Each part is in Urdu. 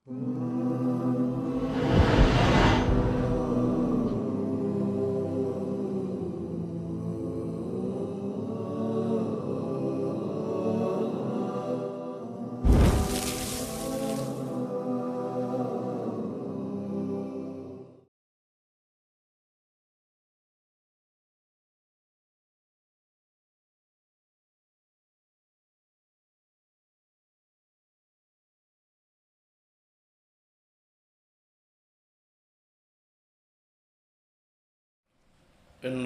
إن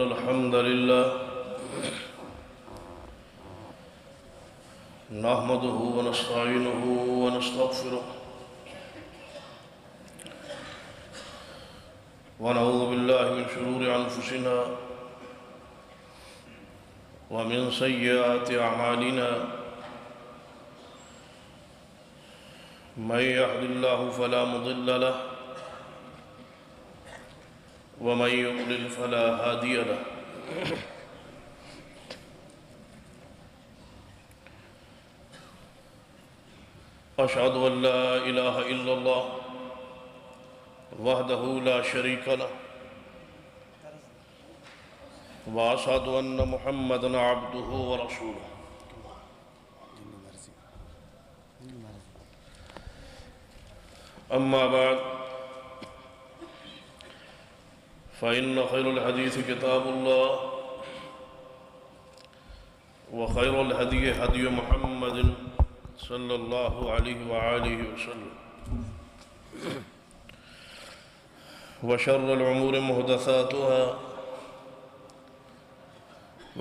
الحمد لله نحمده ونستعينه ونستغفره ونعوذ بالله من شرور أنفسنا ومن سيئات أعمالنا من يهد الله فلا مضل له ومن يضلل فلا هادي له أشهد أن لا إله إلا الله وحده لا شريك له وأشهد أن محمدًا عبده ورسوله أما بعد فإن خير الحديث كتاب الله وخير الهدي هدي محمد صلى الله عليه وآله وسلم وشر الأمور محدثاتها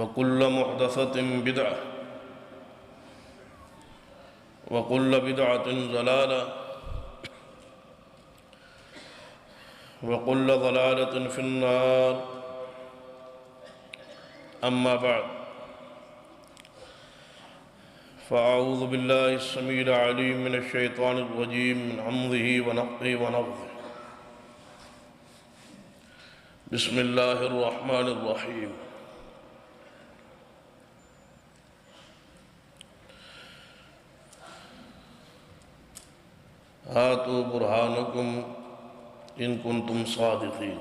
وكل محدثة بدعة وكل بدعة ضلالة وكل ضلالة في النار أما بعد فأعوذ بالله السميع العليم من الشيطان الرجيم من حمده ونفخه ونفثه بسم الله الرحمن الرحيم هاتوا برهانكم إن كنتم صادقين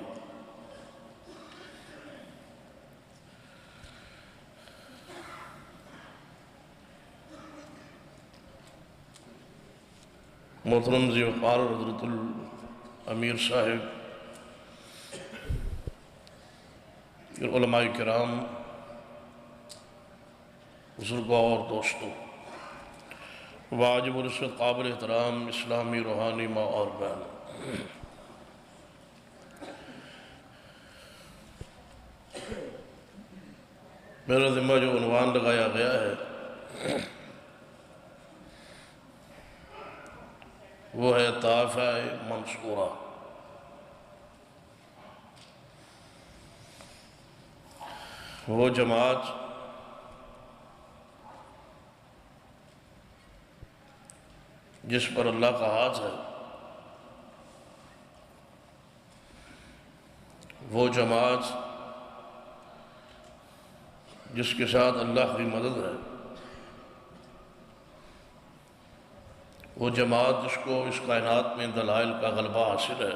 محترم ذی وقار حضرت الامیر صاحب، علماء کرام، بزرگوں اور دوستوں، واجب الرشد قابل احترام اسلامی روحانی ماں اور بہن، میرا ذمہ جو عنوان لگایا گیا ہے وہ ہے طائفہ منصورہ۔ وہ جماعت جس پر اللہ کا ہاتھ ہے، وہ جماعت جس کے ساتھ اللہ کی مدد ہے، وہ جماعت جس کو اس کائنات میں دلائل کا غلبہ حاصل ہے،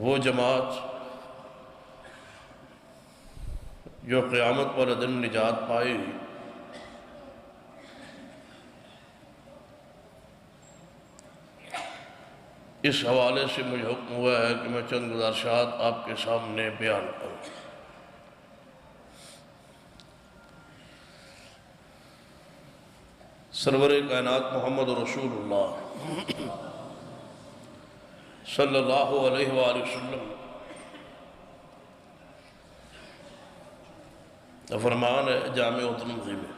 وہ جماعت جو قیامت والے دن نجات پائے گی۔ اس حوالے سے مجھے حکم ہوا ہے کہ میں چند گزارشات آپ کے سامنے بیان کروں۔ سرور کائنات محمد رسول اللہ صلی اللہ علیہ وآلہ وسلم فرمان ہے جامع ترمذی میں،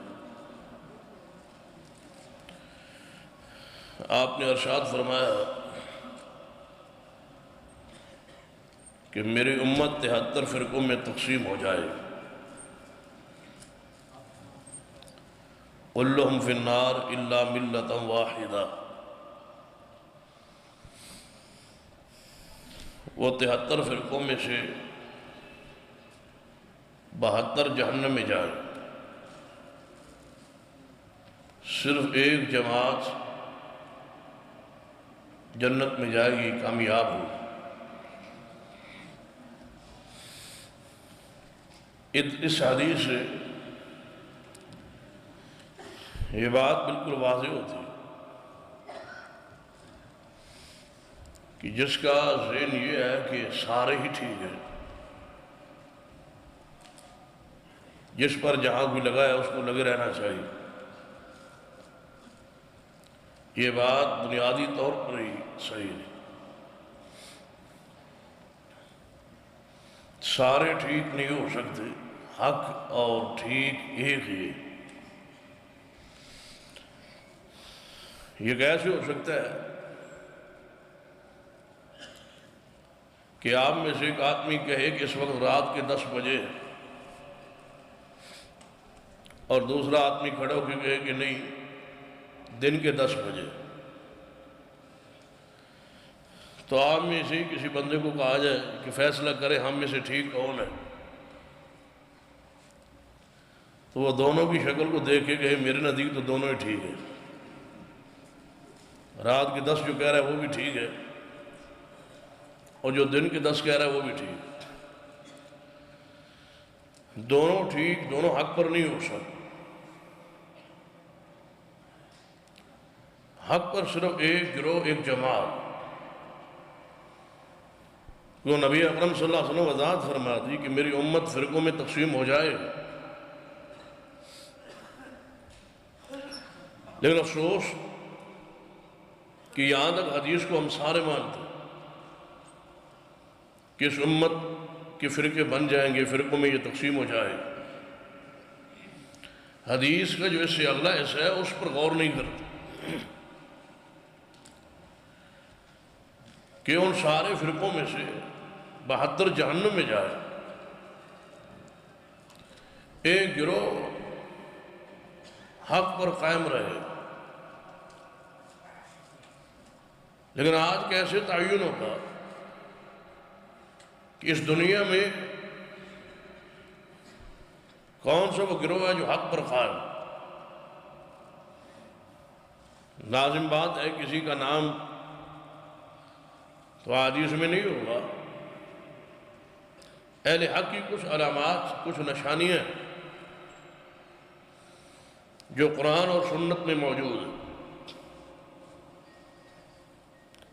آپ نے ارشاد فرمایا کہ میری امت 73 فرقوں میں تقسیم ہو جائے، کلہم فی النار الا ملۃ واحدہ۔ وہ 73 فرقوں میں سے 72 جہنم میں جائیں، صرف ایک جماعت جنت میں جائے گی، کامیاب ہو۔ اس حدیث سے یہ بات بالکل واضح ہوتی ہے کہ جس کا ذہن یہ ہے کہ سارے ہی ٹھیک ہے، جس پر جہاں بھی لگا ہے اس کو لگے رہنا چاہیے، یہ بات بنیادی طور پر ہی صحیح ہے۔ سارے ٹھیک نہیں ہو سکتے، حق اور ٹھیک ایک ہی ہے۔ یہ کیسے ہو سکتا ہے کہ آپ میں سے ایک آدمی کہے کہ اس وقت رات کے 10 بجے اور دوسرا آدمی کھڑا ہو کے کہے کہ نہیں دن کے 10 بجے؟ تو آپ میں سے کسی بندے کو کہا جائے کہ فیصلہ کرے ہم میں سے ٹھیک کون ہے، تو وہ دونوں کی شکل کو دیکھ کے کہے میرے نزدیک تو دونوں ہی ٹھیک ہے، رات کے 10 جو کہہ رہا ہے وہ بھی ٹھیک ہے اور جو دن کے 10 کہہ رہا ہے وہ بھی ٹھیک۔ دونوں ٹھیک، دونوں حق پر نہیں ہو سکتے۔ حق پر صرف ایک گروہ، ایک جماعت۔ وہ نبی اکرم صلی اللہ علیہ وسلم وضاحت فرما دی کہ میری امت فرقوں میں تقسیم ہو جائے، لیکن افسوس کہ یہاں تک حدیث کو ہم سارے مانتے ہیں کہ اس امت کے فرقے بن جائیں گے، فرقوں میں یہ تقسیم ہو جائے۔ حدیث کا جو اس سے اگلا حصہ ہے اس پر غور نہیں کرتے کہ ان سارے فرقوں میں سے 72 جہنم میں جائے، ایک گروہ حق پر قائم رہے۔ لیکن آج کیسے تعین ہوتا کہ اس دنیا میں کون سا وہ گروہ ہے جو حق پر قائم؟ لازم بات ہے کسی کا نام تو حدیث میں نہیں ہوگا، اہل حق کی کچھ علامات، کچھ نشانیاں جو قرآن اور سنت میں موجود ہیں۔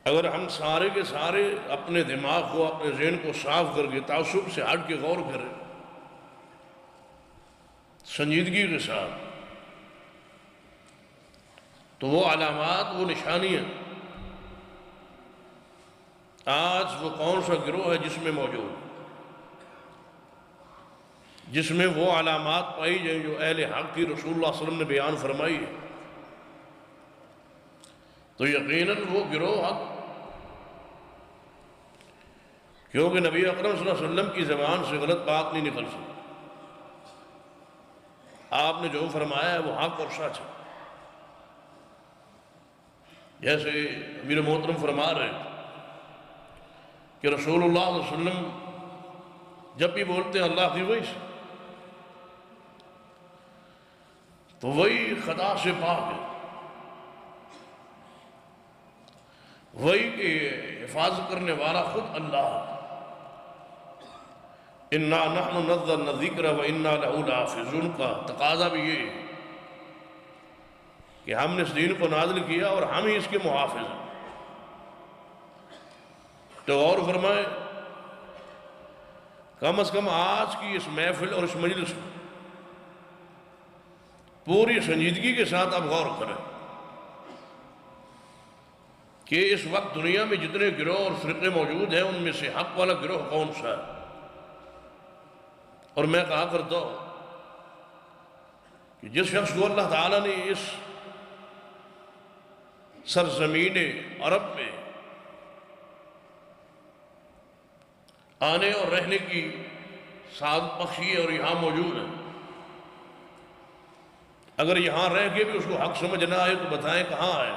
اگر ہم سارے کے سارے اپنے دماغ کو، اپنے ذہن کو صاف کر کے تعصب سے ہٹ کے غور کریں، سنجیدگی کے ساتھ، تو وہ علامات، وہ نشانیاں آج وہ کون سا گروہ ہے جس میں موجود، جس میں وہ علامات پائی جائیں جو اہل حق کی رسول اللہ صلی اللہ علیہ وسلم نے بیان فرمائی ہے، تو یقیناً وہ گروہ حق، کیونکہ نبی اکرم صلی اللہ علیہ وسلم کی زبان سے غلط بات نہیں نکل سکتی۔ آپ نے جو فرمایا ہے وہ حق اور سچ ہے۔ جیسے امیر محترم فرما رہے ہیں کہ رسول اللہ صلی اللہ علیہ وسلم جب بھی بولتے ہیں اللہ کی وحی سے تو وہی خطا سے پاک ہے، وہی کہ حفاظت کرنے والا خود اللہ ہے۔ اِنَّا نَحْنُ نَزَّلْنَا الذِّكْرَ وَإِنَّا لَهُ لَحَافِظُونَ کا تقاضا بھی یہ ہے کہ ہم نے اس دین کو نازل کیا اور ہم ہی اس کے محافظ ہیں۔ تو اور فرمائے کم از کم آج کی اس محفل اور اس مجلس میں پوری سنجیدگی کے ساتھ آپ غور کریں کہ اس وقت دنیا میں جتنے گروہ اور فرقے موجود ہیں ان میں سے حق والا گروہ کون سا ہے۔ اور میں کہا کرتا ہوں کہ جس شخص کو اللہ تعالیٰ نے اس سرزمین عرب میں آنے اور رہنے کی سعادت بخشی ہے اور یہاں موجود ہے، اگر یہاں رہ کے بھی اس کو حق سمجھنا ہے تو بتائیں کہاں ہے؟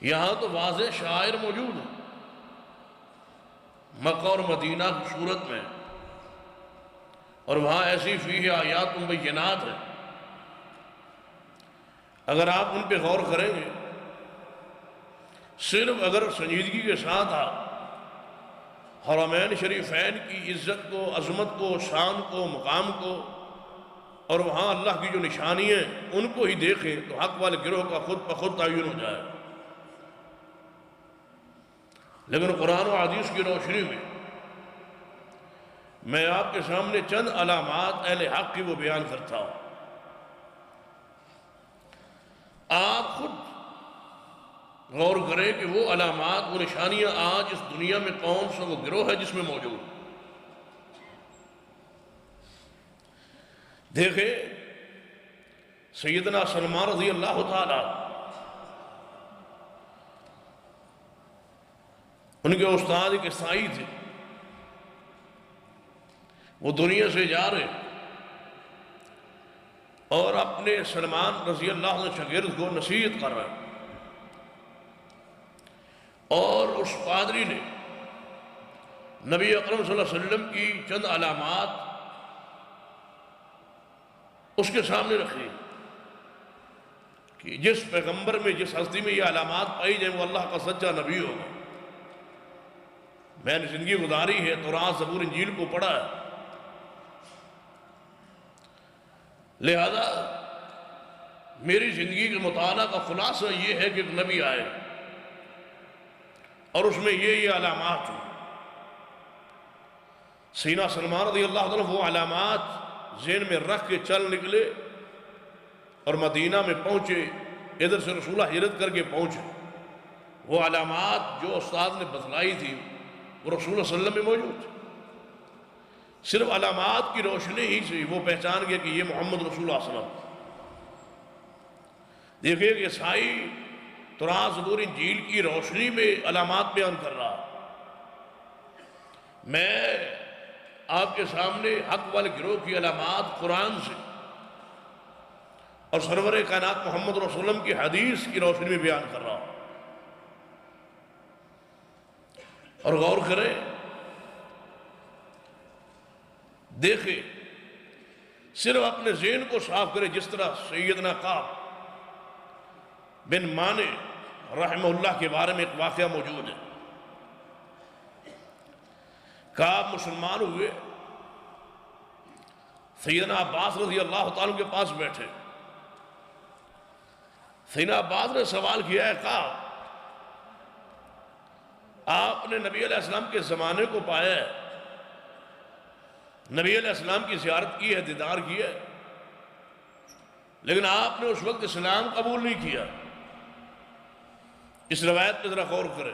یہاں تو واضح شاعر موجود ہے، مکہ اور مدینہ کی صورت میں اور وہاں ایسی فیہ آیات بینات ہیں، اگر آپ ان پہ غور کریں گے، صرف اگر سنجیدگی کے ساتھ آپ حرمین شریفین کی عزت کو، عظمت کو، شان کو، مقام کو، اور وہاں اللہ کی جو نشانی ہیں ان کو ہی دیکھیں تو حق والے گروہ کا خود بخود تعین ہو جائے۔ لیکن قرآن و حدیث کی روشنی میں آپ کے سامنے چند علامات اہل حق کی وہ بیان کرتا ہوں۔ آپ خود غور کریں کہ وہ علامات، وہ نشانیاں آج اس دنیا میں کون سا وہ گروہ ہے جس میں موجود۔ دیکھیں سیدنا سلمان رضی اللہ تعالی ان کے استاد ایک عیسائی تھے، وہ دنیا سے جا رہے اور اپنے سلمان رضی اللہ عنہ شاگرد کو نصیحت کر رہے، اور اس پادری نے نبی اکرم صلی اللہ علیہ وسلم کی چند علامات اس کے سامنے رکھی کہ جس پیغمبر میں، جس ہستی میں یہ علامات پائی جائیں وہ اللہ کا سچا نبی ہوگا۔ میں نے زندگی گزاری ہے، تورات، زبور، انجیل کو پڑھا ہے، لہذا میری زندگی کے مطالعہ کا خلاصہ یہ ہے کہ ایک نبی آئے اور اس میں یہ علامات ہیں۔ سیدنا سلمان رضی اللہ عنہ وہ علامات ذہن میں رکھ کے چل نکلے اور مدینہ میں پہنچے، ادھر سے رسولہ ہجرت کر کے پہنچے۔ وہ علامات جو استاد نے بتلائی تھی وہ رسول اللہ صلی اللہ علیہ وسلم میں موجود تھی۔ صرف علامات کی روشنی ہی سے وہ پہچان گیا کہ یہ محمد رسول اللہ صلی اللہ علیہ وسلم۔ دیکھئے کہ عیسائی تورات، زبور، انجیل کی روشنی میں علامات بیان کر رہا۔ میں آپ کے سامنے حق والے گروہ کی علامات قرآن سے اور سرور کائنات محمد رسول اللہ صلی اللہ علیہ وسلم کی حدیث کی روشنی میں بیان کر رہا ہوں۔ اور غور کریں، دیکھیں، صرف اپنے ذہن کو صاف کریں، جس طرح سیدنا کعب بن مالک رحمہ اللہ کے بارے میں ایک واقعہ موجود ہے۔ کعب مسلمان ہوئے، سیدنا عباس رضی اللہ تعالیٰ کے پاس بیٹھے۔ سیدنا عباس نے سوال کیا ہے، کعب آپ نے نبی علیہ السلام کے زمانے کو پایا ہے، نبی علیہ السلام کی زیارت کی ہے، دیدار کیا ہے، لیکن آپ نے اس وقت اسلام قبول نہیں کیا۔ اس روایت پہ ذرا غور کریں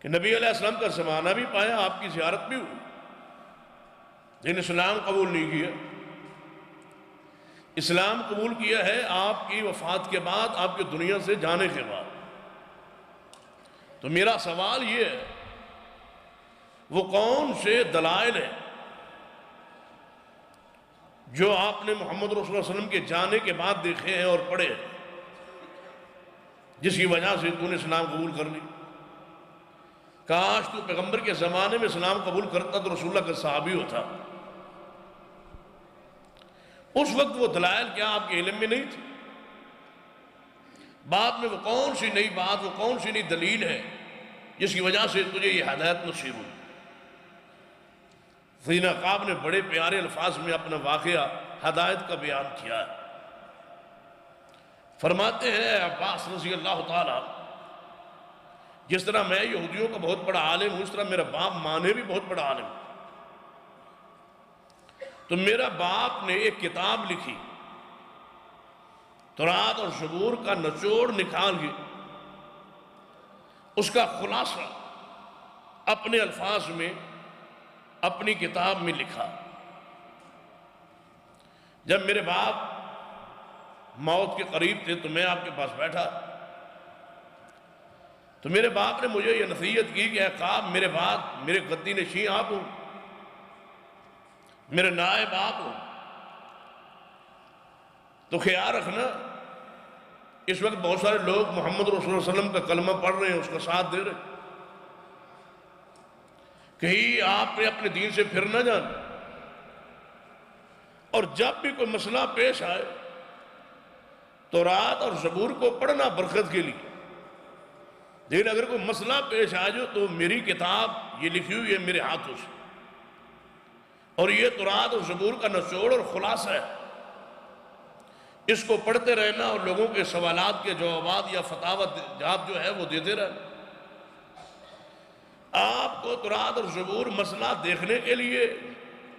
کہ نبی علیہ السلام کا زمانہ بھی پایا، آپ کی زیارت بھی ہوئی، لیکن اسلام قبول نہیں کیا۔ اسلام قبول کیا ہے آپ کی وفات کے بعد، آپ کی دنیا سے جانے کے بعد۔ تو میرا سوال یہ ہے، وہ کون سے دلائل ہیں جو آپ نے محمد رسول اللہ صلی اللہ علیہ وسلم کے جانے کے بعد دیکھے ہیں اور پڑھے ہیں، جس کی وجہ سے تو نے اسلام قبول کر لی؟ کاش تو پیغمبر کے زمانے میں اسلام قبول کرتا تو رسول اللہ کا صحابی ہوتا۔ اس وقت وہ دلائل کیا آپ کے علم میں نہیں تھی؟ بعد میں وہ کون سی نئی بات، وہ کون سی نئی دلیل ہے جس کی وجہ سے تجھے یہ ہدایت نصیب ہوئی؟ سیدنا کعب نے بڑے پیارے الفاظ میں اپنا واقعہ ہدایت کا بیان کیا ہے۔ فرماتے ہیں اے عباس رضی اللہ تعالیٰ، جس طرح میں یہودیوں کا بہت بڑا عالم ہوں، اس طرح میرا باپ مانے بھی بہت بڑا عالم ہے۔ تو میرا باپ نے ایک کتاب لکھی، تورات اور زبور کا نچوڑ نکال کے اس کا خلاصہ اپنے الفاظ میں اپنی کتاب میں لکھا۔ جب میرے باپ موت کے قریب تھے تو میں آپ کے پاس بیٹھا، تو میرے باپ نے مجھے یہ نصیحت کی کہ اے کعب، میرے بعد میرے گدی نشین آپ ہوں، میرے نائب آپ ہوں، تو خیال رکھنا اس وقت بہت سارے لوگ محمد رسول اللہ صلی اللہ علیہ وسلم کا کلمہ پڑھ رہے ہیں، اس کا ساتھ دے رہے ہیں، کہیں آپ نے اپنے دین سے پھر نہ جانا۔ اور جب بھی کوئی مسئلہ پیش آئے تورات اور زبور کو پڑھنا برکت کے لیے، لیکن اگر کوئی مسئلہ پیش آ جائے تو میری کتاب یہ لکھی ہوئی ہے میرے ہاتھوں سے، اور یہ تورات اور زبور کا نچوڑ اور خلاصہ ہے، اس کو پڑھتے رہنا اور لوگوں کے سوالات کے جوابات یا فتاویٰ جو ہے وہ دیتے رہنا۔ آپ کو تورات اور زبور مسئلہ دیکھنے کے لیے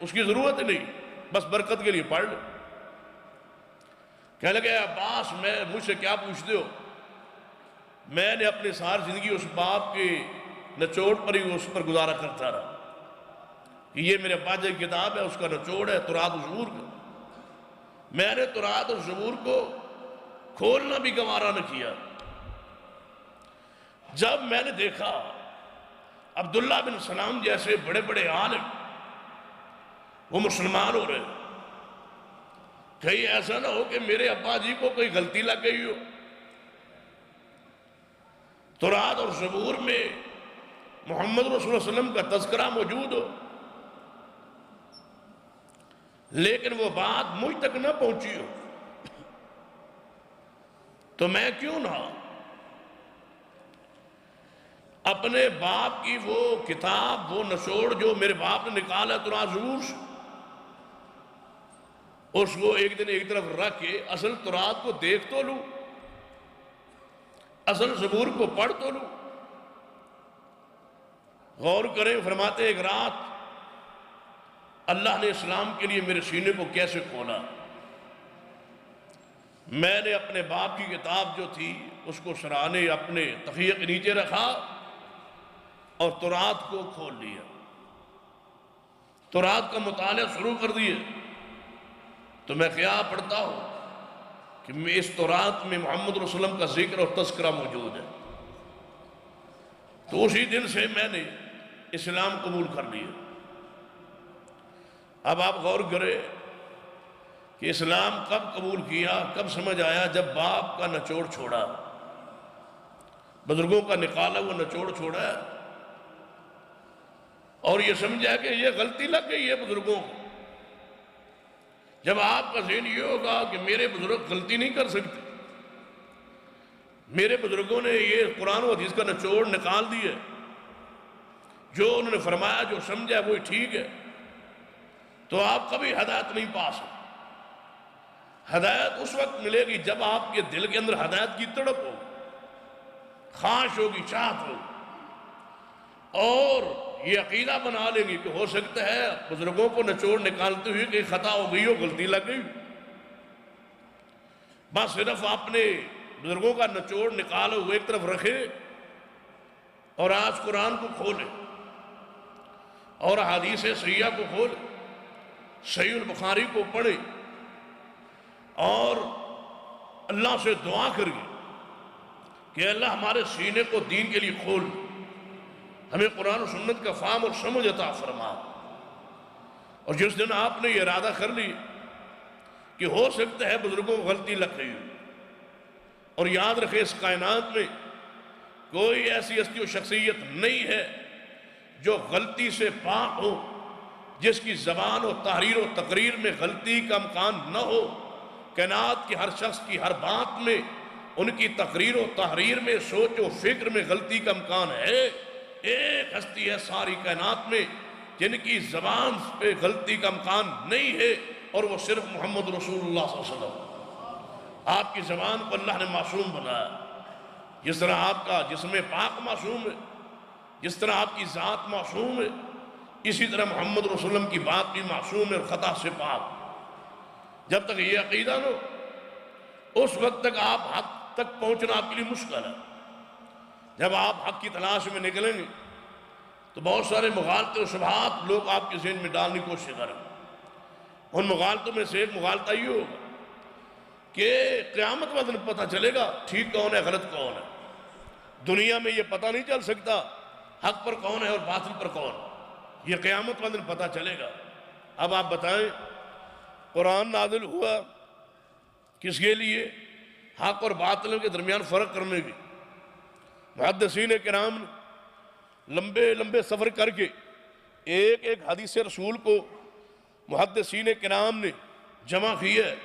اس کی ضرورت نہیں، بس برکت کے لیے پڑھ لو۔ کہنے لگے عباس مجھ سے کیا پوچھتے ہو؟ میں نے اپنی ساری زندگی اس باپ کے نچوڑ پر ہی اس پر گزارا کرتا رہا کہ یہ میرے ابا کی کتاب ہے، اس کا نچوڑ ہے تورات و زبور کا۔ میں نے تورات اور زبور کو کھولنا بھی گوارا نہ کیا۔ جب میں نے دیکھا عبداللہ بن سلام جیسے بڑے بڑے عالم وہ مسلمان ہو رہے، کہیں ایسا نہ ہو کہ میرے ابا جی کو کوئی غلطی لگ گئی ہو، تورات اور زبور میں محمد رسول اللہ صلی اللہ علیہ وسلم کا تذکرہ موجود ہو، لیکن وہ بات مجھ تک نہ پہنچی ہو، تو میں کیوں نہ اپنے باپ کی وہ کتاب، وہ نچوڑ جو میرے باپ نے نکالا تورات زبور سے، اس کو ایک دن ایک طرف رکھ کے اصل تورات کو دیکھ تو لوں، اصل زبور کو پڑھ تو لوں۔ غور کریں، فرماتے ایک رات اللہ نے اسلام کے لیے میرے سینے کو کیسے کھولا۔ میں نے اپنے باپ کی کتاب جو تھی اس کو سرانے اپنے تخیے کے نیچے رکھا اور تورات کو کھول لیا، تورات کا مطالعہ شروع کر دیا۔ تو میں کیا پڑھتا ہوں کہ اس تورات میں محمد رسول اللہ کا ذکر اور تذکرہ موجود ہے۔ تو اسی دن سے میں نے اسلام قبول کر لیا۔ اب آپ غور کریں کہ اسلام کب قبول کیا، کب سمجھ آیا؟ جب باپ کا نچوڑ چھوڑا، بزرگوں کا نکالا وہ نچوڑ چھوڑا اور یہ سمجھا کہ یہ غلطی لگ گئی ہے بزرگوں کو۔ جب آپ کا ذہن یہ ہوگا کہ میرے بزرگ غلطی نہیں کر سکتے، میرے بزرگوں نے یہ قرآن و حدیث کا نچوڑ نکال دیا، جو انہوں نے فرمایا جو سمجھا وہی ٹھیک ہے، تو آپ کبھی ہدایت نہیں پا سکتے۔ ہدایت اس وقت ملے گی جب آپ کے دل کے اندر ہدایت کی تڑپ ہو، خواہش ہوگی، چاہت ہو، اور یہ عقیدہ بنا لیں گے کہ ہو سکتا ہے بزرگوں کو نچوڑ نکالتے ہوئے کہ خطا ہو گئی ہو، غلطی لگ گئی، بس صرف آپ نے بزرگوں کا نچوڑ نکالو وہ ایک طرف رکھے اور آج قرآن کو کھولے اور حدیث صحیحہ کو کھولے، صحیح البخاری کو پڑھے اور اللہ سے دعا کریے کہ اللہ ہمارے سینے کو دین کے لیے کھول، ہمیں قرآن و سنت کا فہم اور سمجھ عطا فرما۔ اور جس دن آپ نے یہ ارادہ کر لی کہ ہو سکتا ہے بزرگوں کو غلطی لگ گئی ہو، اور یاد رکھے اس کائنات میں کوئی ایسی ہستی و شخصیت نہیں ہے جو غلطی سے پاک ہو، جس کی زبان و تحریر و تقریر میں غلطی کا امکان نہ ہو۔ کائنات کی ہر شخص کی ہر بات میں، ان کی تقریر و تحریر میں، سوچ و فکر میں غلطی کا امکان ہے۔ ایک ہستی ہے ساری کائنات میں جن کی زبان پہ غلطی کا امکان نہیں ہے، اور وہ صرف محمد رسول اللہ صلی اللہ علیہ وسلم۔ آپ کی زبان کو اللہ نے معصوم بنایا، جس طرح آپ کا جسم پاک معصوم ہے، جس طرح آپ کی ذات معصوم ہے، اسی طرح محمد رسول اللہ علیہ وسلم کی بات بھی معصوم ہے اور خطا سے پاک۔ جب تک یہ عقیدہ نہ ہو اس وقت تک آپ حق تک پہنچنا آپ کے لیے مشکل ہے۔ جب آپ حق کی تلاش میں نکلیں گے تو بہت سارے مغالطے و شبہات لوگ آپ کے ذہن میں ڈالنے کی کوشش کریں۔ ان مغالطوں میں سے ایک مغالطہ یہ ہوگا کہ قیامت والے دن پتہ چلے گا ٹھیک کون ہے غلط کون ہے۔ دنیا میں یہ پتہ نہیں چل سکتا حق پر کون ہے اور باطل پر کون ہے، یہ قیامت والے دن پتہ چلے گا۔ اب آپ بتائیں قرآن نازل ہوا کس کے لیے؟ حق اور باطل کے درمیان فرق کرنے کی۔ محدثین کرام نے لمبے لمبے سفر کر کے ایک ایک حدیث رسول کو محدثین کرام نے جمع کی ہے۔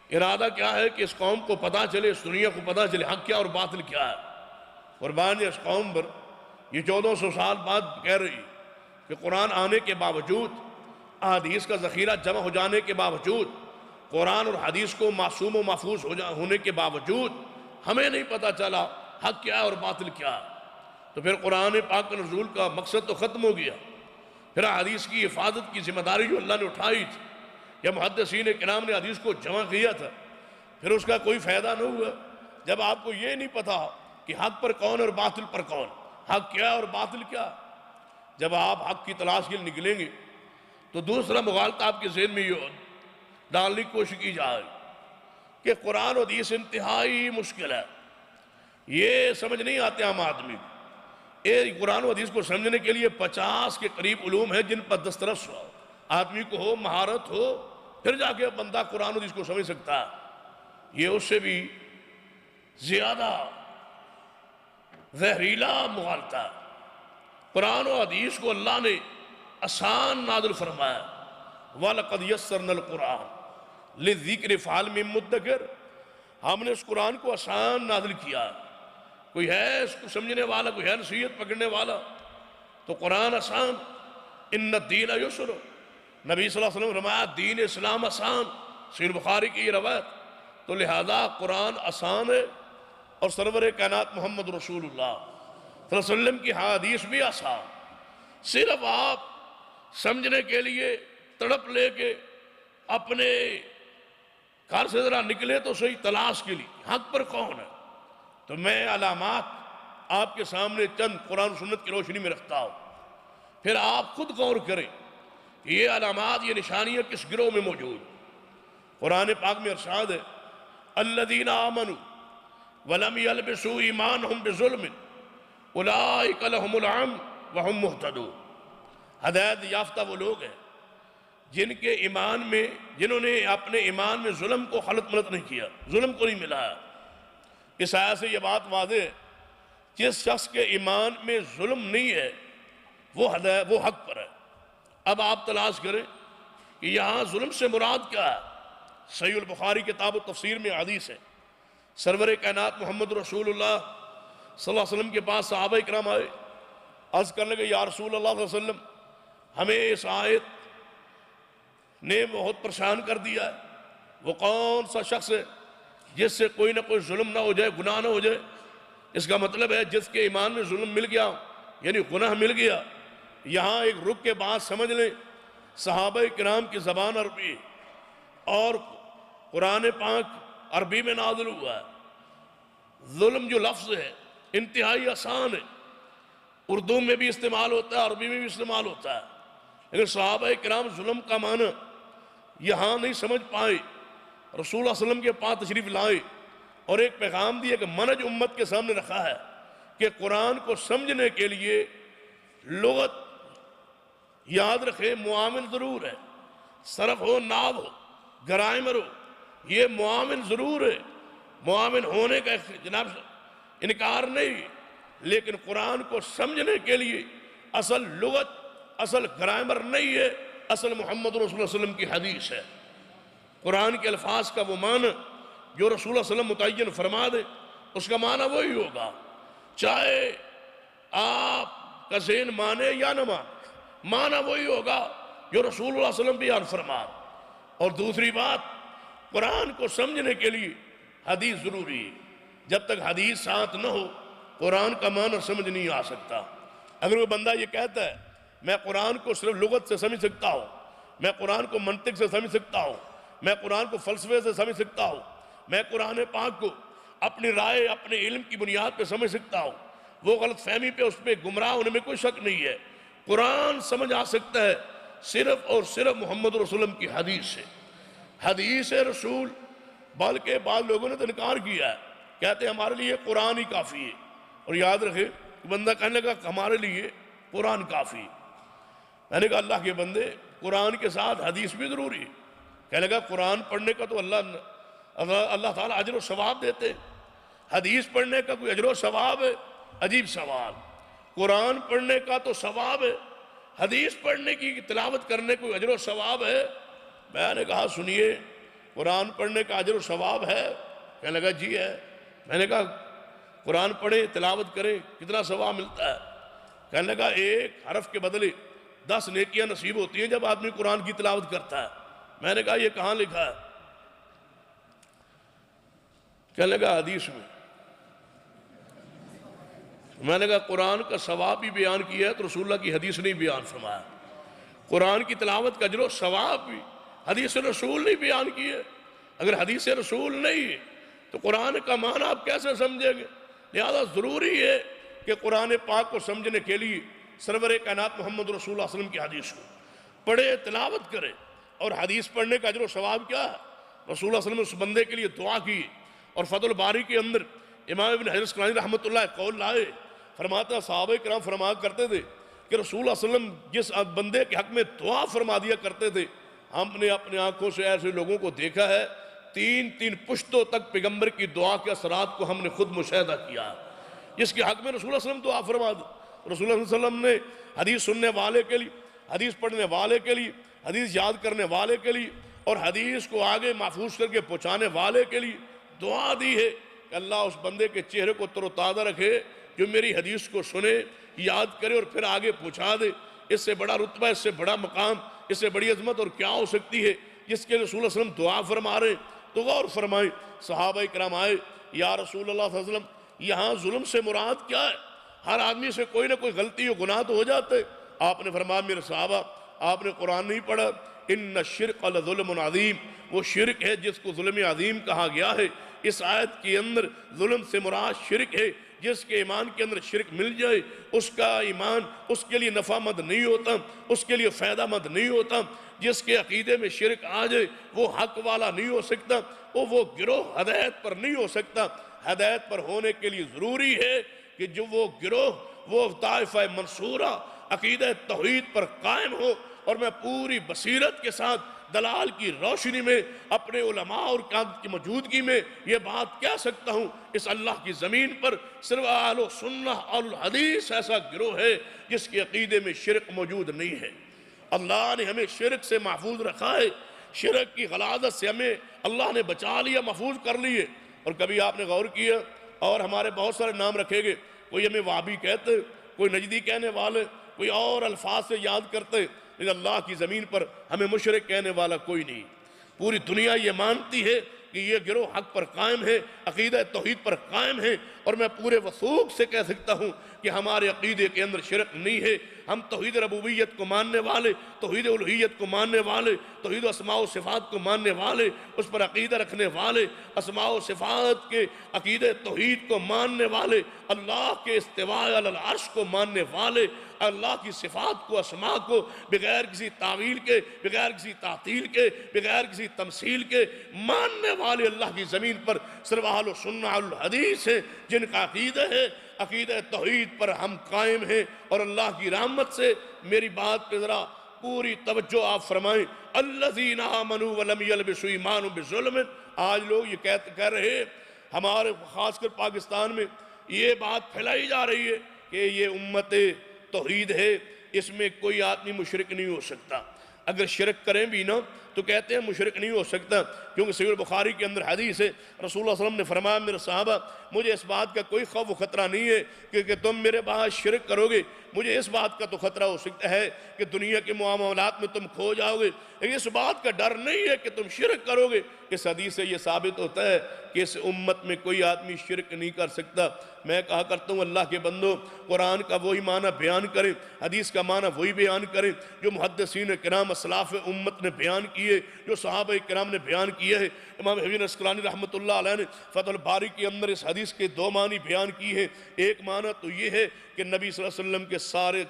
ارادہ کیا ہے کہ اس قوم کو پتہ چلے، اس دنیا کو پتہ چلے حق کیا اور باطل کیا ہے۔ قربان اس قوم پر یہ 1400 سال بعد کہہ رہی کہ قرآن آنے کے باوجود، احادیث کا ذخیرہ جمع ہو جانے کے باوجود، قرآن اور حدیث کو معصوم و محفوظ ہونے کے باوجود ہمیں نہیں پتہ چلا حق کیا اور باطل کیا۔ تو پھر قرآن پاک کے نزول کا مقصد تو ختم ہو گیا۔ پھر حدیث کی حفاظت کی ذمہ داری جو اللہ نے اٹھائی تھی، یا محدثین کرام نے حدیث کو جمع کیا تھا، پھر اس کا کوئی فائدہ نہ ہوا جب آپ کو یہ نہیں پتا کہ حق پر کون اور باطل پر کون، حق کیا اور باطل کیا۔ جب آپ حق کی تلاش کے لیے نکلیں گے تو دوسرا مغالطہ آپ کے ذہن میں یہ ڈالنے کی کوشش کی جائے کہ قرآن و حدیث انتہائی مشکل ہے، یہ سمجھ نہیں آتے عام آدمی۔ قرآن و حدیث کو سمجھنے کے لیے 50 کے قریب علوم ہیں جن پر دسترس ہو، آدمی کو ہو، مہارت ہو، پھر جا کے بندہ قرآن و حدیث کو سمجھ سکتا ہے۔ یہ اس سے بھی زیادہ زہریلا مغالطہ ہے۔ قرآن و حدیث کو اللہ نے آسان نازل فرمایا، وَلَقَدْ يَسَّرْنَا الْقُرْآنَ لِلذِّكْرِ فَهَلْ مِن مُدَّكِرٍ، ہم نے اس قرآن کو آسان نازل کیا، کوئی ہے اس کو سمجھنے والا، کوئی ہے نصیحت پکڑنے والا؟ تو قرآن آسان، اِنَّ الدِّينَ يُسْرٌ، نبی صلی اللہ علیہ وسلم فرمایا دین اسلام آسان، صحیح بخاری کی یہ روایت۔ تو لہذا قرآن آسان ہے، اور سرور کائنات محمد رسول اللہ صلی اللہ علیہ وسلم کی حدیث بھی آسان، صرف آپ سمجھنے کے لیے تڑپ لے کے اپنے گھر سے ذرا نکلے تو صحیح تلاش کے لیے حق پر کون ہے۔ تو میں علامات آپ کے سامنے چند قرآن و سنت کی روشنی میں رکھتا ہوں، پھر آپ خود غور کریں کہ یہ علامات، یہ نشانیاں کس گروہ میں موجود۔ قرآن پاک میں ارشاد ہے الذین آمنوا ولم یلبسوا ایمانہم بظلم اولئک لہم الامن وہم مہتدون، ہدایت یافتہ وہ لوگ ہیں جنہوں نے اپنے ایمان میں ظلم کو خلط ملط نہیں کیا، ظلم کو نہیں ملایا۔ اس آیت سے یہ بات واضح ہے، جس شخص کے ایمان میں ظلم نہیں ہے وہ حق پر ہے۔ اب آپ تلاش کریں کہ یہاں ظلم سے مراد کیا ہے۔ صحیح البخاری کتاب التفسیر میں حدیث ہے، سرور کائنات محمد رسول اللہ صلی اللہ علیہ وسلم کے پاس صحابہ اکرام آئے، عرض کرنے لگے یا رسول اللہ صلی اللہ علیہ وسلم، ہمیں اس آیت نے بہت پریشان کر دیا ہے، وہ کون سا شخص ہے جس سے کوئی نہ کوئی ظلم نہ ہو جائے، گناہ نہ ہو جائے؟ اس کا مطلب ہے جس کے ایمان میں ظلم مل گیا، یعنی گناہ مل گیا۔ یہاں ایک رک کے بات سمجھ لیں، صحابہ کرام کی زبان عربی اور قرآن پاک عربی میں نازل ہوا ہے۔ ظلم جو لفظ ہے انتہائی آسان ہے، اردو میں بھی استعمال ہوتا ہے، عربی میں بھی استعمال ہوتا ہے، لیکن صحابہ کرام ظلم کا معنی یہاں نہیں سمجھ پائے۔ رسول اللہ علیہ وسلم کے پاس تشریف لائے اور ایک پیغام دیا کہ منہج امت کے سامنے رکھا ہے کہ قرآن کو سمجھنے کے لیے لغت یاد رکھے، معامل ضرور ہے، صرف ہو، ناو ہو، گرامر ہو، یہ معامل ضرور ہے، معامل ہونے کا جناب انکار نہیں، لیکن قرآن کو سمجھنے کے لیے اصل لغت، اصل گرامر نہیں ہے، اصل محمد رسول اللہ صلی اللہ علیہ وسلم کی حدیث ہے۔ قرآن کے الفاظ کا وہ معنی جو رسول اللہ صلی اللہ علیہ وسلم متعین فرما دے، اس کا معنی وہی ہوگا، چاہے آپ کا ذہن مانے یا نہ مانے، معنی وہی ہوگا جو رسول اللہ صلی اللہ علیہ وسلم بیان فرما۔ اور دوسری بات، قرآن کو سمجھنے کے لیے حدیث ضروری ہے، جب تک حدیث ساتھ نہ ہو قرآن کا معنی سمجھ نہیں آ سکتا۔ اگر وہ بندہ یہ کہتا ہے میں قرآن کو صرف لغت سے سمجھ سکتا ہوں، میں قرآن کو منطق سے سمجھ سکتا ہوں، میں قرآن کو فلسفے سے سمجھ سکتا ہوں، میں قرآن پاک کو اپنی رائے، اپنے علم کی بنیاد پہ سمجھ سکتا ہوں، وہ غلط فہمی پہ، اس پہ گمراہ ہونے میں کوئی شک نہیں ہے۔ قرآن سمجھ آ سکتا ہے صرف اور صرف محمد رسول اللہ کی حدیث سے، حدیث رسول۔ بلکہ بعض لوگوں نے تو انکار کیا ہے، کہتے ہیں ہمارے لیے قرآن ہی کافی ہے، اور یاد رکھے بندہ کہنے لگا کہ ہمارے لیے قرآن کافی ہے۔ میں نے کہا اللہ کے بندے، قرآن کے ساتھ حدیث بھی ضروری ہے۔ کہنے لگا قرآن پڑھنے کا تو اللہ تعالیٰ اجر و ثواب دیتے، حدیث پڑھنے کا کوئی اجر و ثواب ہے؟ عجیب سوال۔ قرآن پڑھنے کا تو ثواب ہے، حدیث پڑھنے کی تلاوت کرنے کو اجر و ثواب ہے؟ میں نے کہا سنیے، قرآن پڑھنے کا اجر و ثواب ہے؟ کہنے لگا جی ہے۔ میں نے کہا قرآن پڑھیں، تلاوت کریں، کتنا ثواب ملتا ہے؟ کہنے لگا ایک حرف کے بدلے 10 نیکیاں نصیب ہوتی ہیں جب آدمی قرآن کی تلاوت کرتا ہے۔ میں نے کہا یہ کہاں لکھا ہے؟ کہنے لگا حدیث میں۔ میں نے کہا قرآن کا ثواب بھی بیان کیا ہے تو رسول اللہ کی حدیث نہیں بیان فرمایا۔ قرآن کی تلاوت کا اجر و ثواب بھی حدیث رسول نہیں بیان کیے۔ اگر حدیث رسول نہیں ہے تو قرآن کا معنی آپ کیسے سمجھیں گے؟ لہذا ضروری ہے کہ قرآن پاک کو سمجھنے کے لیے سرور کائنات محمد رسول اللہ صلی اللہ علیہ وسلم کی حدیث کو پڑھے، تلاوت کرے۔ اور حدیث پڑھنے کا اجر و ثواب کیا ہے؟ رسول اللہ صلی اللہ علیہ وسلم نے اس بندے کے لیے دعا کی، اور فتح الباری کے اندر امام ابن حجر اسقلانی رحمۃ اللہ قول لائے، فرماتا صحابہ کرام فرمایا کرتے تھے کہ رسول اللہ صلی اللہ علیہ وسلم جس بندے کے حق میں دعا فرما دیا کرتے تھے، ہم نے اپنے آنکھوں سے ایسے لوگوں کو دیکھا ہے 3 پشتوں تک پیغمبر کی دعا کے اثرات کو ہم نے خود مشاہدہ کیا، جس کے حق میں رسول اللہ صلی اللہ علیہ وسلم دعا فرما دی۔ رسول اللہ صلی اللہ علیہ وسلم نے حدیث سننے والے کے لیے، حدیث پڑھنے والے کے لیے، حدیث یاد کرنے والے کے لیے، اور حدیث کو آگے محفوظ کر کے پہنچانے والے کے لیے دعا دی ہے کہ اللہ اس بندے کے چہرے کو تر و تازہ رکھے جو میری حدیث کو سنے، یاد کرے اور پھر آگے پہنچا دے۔ اس سے بڑا رتبہ، اس سے بڑا مقام، اس سے بڑی عظمت اور کیا ہو سکتی ہے جس کے رسول اللہ صلی اللہ علیہ وسلم دعا فرما رہے ہیں؟ تو غور فرمائیں، صحابہ کرام آئے، یا رسول اللہ صلی اللہ علیہ وسلم یہاں ظلم سے مراد کیا ہے؟ ہر آدمی سے کوئی نہ کوئی غلطی و گناہ تو ہو جاتے۔ آپ نے فرمایا میرے صحابہ آپ نے قرآن نہیں پڑھا، ان الشرک لظلم عظیم، وہ شرک ہے جس کو ظلم عظیم کہا گیا ہے۔ اس آیت کے اندر ظلم سے مراد شرک ہے۔ جس کے ایمان کے اندر شرک مل جائے اس کا ایمان اس کے لیے نفع مند نہیں ہوتا، اس کے لیے فائدہ مند نہیں ہوتا۔ جس کے عقیدے میں شرک آ جائے وہ حق والا نہیں ہو سکتا، وہ گروہ ہدایت پر نہیں ہو سکتا۔ ہدایت پر ہونے کے لیے ضروری ہے کہ جو وہ گروہ، وہ طائفہ منصورہ عقیدہ توحید پر قائم ہو۔ اور میں پوری بصیرت کے ساتھ دلال کی روشنی میں اپنے علماء اور قیادت کی موجودگی میں یہ بات کہہ سکتا ہوں، اس اللہ کی زمین پر صرف اہل سنہ اہل الحدیث ایسا گروہ ہے جس کے عقیدے میں شرک موجود نہیں ہے۔ اللہ نے ہمیں شرک سے محفوظ رکھا ہے، شرک کی غلاظت سے ہمیں اللہ نے بچا لیا، محفوظ کر لیے۔ اور کبھی آپ نے غور کیا، اور ہمارے بہت سارے نام رکھے گئے، کوئی ہمیں وہابی کہتے، کوئی نجدی کہنے والے، کوئی اور الفاظ سے یاد کرتے، لیکن اللہ کی زمین پر ہمیں مشرک کہنے والا کوئی نہیں۔ پوری دنیا یہ مانتی ہے کہ یہ گروہ حق پر قائم ہے، عقیدہ توحید پر قائم ہے، اور میں پورے وثوق سے کہہ سکتا ہوں کہ ہمارے عقیدے کے اندر شرک نہیں ہے۔ ہم توحید ربوبیت کو ماننے والے، توحید الوہیت کو ماننے والے، توحید اسماء و صفات کو ماننے والے، اس پر عقیدہ رکھنے والے، اسماء و صفات کے عقیدہ توحید کو ماننے والے، اللہ کے استواء علی العرش کو ماننے والے، اللہ کی صفات کو، اسماء کو بغیر کسی تعویل کے، بغیر کسی تعطیل کے، بغیر کسی تمثیل کے ماننے والے اللہ کی زمین پر صرف اہل سنہ اہل الحدیث ہیں، جن کا عقیدہ ہے عقیدہ توحید پر ہم قائم ہیں۔ اور اللہ کی رحمت سے میری بات پہ ذرا پوری توجہ آپ فرمائیں، الذین آمنوا ولم یلبسوا ایمانهم بظلم۔ آج لوگ یہ کہہ رہے ہیں، ہمارے خاص کر پاکستان میں یہ بات پھیلائی جا رہی ہے کہ یہ امت توحید ہے، اس میں کوئی آدمی مشرک نہیں ہو سکتا۔ اگر شرک کریں بھی نا تو کہتے ہیں مشرک نہیں ہو سکتا، کیونکہ صحیح البخاری کے اندر حدیث ہے، رسول اللہ صلی اللہ علیہ وسلم نے فرمایا میرے صحابہ مجھے اس بات کا کوئی خوف و خطرہ نہیں ہے کہ تم میرے بعد شرک کرو گے، مجھے اس بات کا تو خطرہ ہو سکتا ہے کہ دنیا کے معاملات میں تم کھو جاؤ گے، لیکن اس بات کا ڈر نہیں ہے کہ تم شرک کرو گے۔ اس حدیث سے یہ ثابت ہوتا ہے کہ اس امت میں کوئی آدمی شرک نہیں کر سکتا۔ میں کہا کرتا ہوں اللہ کے بندو، قرآن کا وہی معنی بیان کریں، حدیث کا معنی وہی بیان کریں جو محدثین کرام اسلاف امت نے بیان کیے، جو صحابہ کرام نے بیان کیے ہیں۔ امام حجر اسقلانی رحمۃ اللہ علیہ نے فتح الباری کے اندر اس حدیث کے 2 معنی بیان کی ہیں۔ ایک معنی تو یہ ہے کہ نبی صلی اللہ علیہ وسلم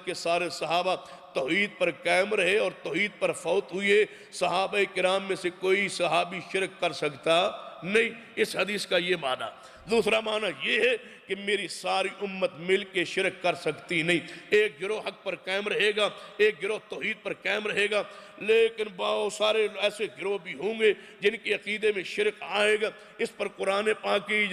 کے سارے صحابہ توحید پر قائم رہے اور توحید پر فوت ہوئے، صحابہ کرام میں سے کوئی صحابی شرک کر سکتا نہیں، اس حدیث کا یہ معنی۔ دوسرا معنی یہ ہے کہ میری ساری امت مل کے شرک کر سکتی نہیں، ایک گروہ حق پر قائم رہے گا، ایک گروہ توحید پر قائم رہے گا۔ لیکن بہت سارے ایسے گروہ بھی ہوں گے جن کے عقیدے میں شرک آئے گا۔ اس پر قرآن پاک کی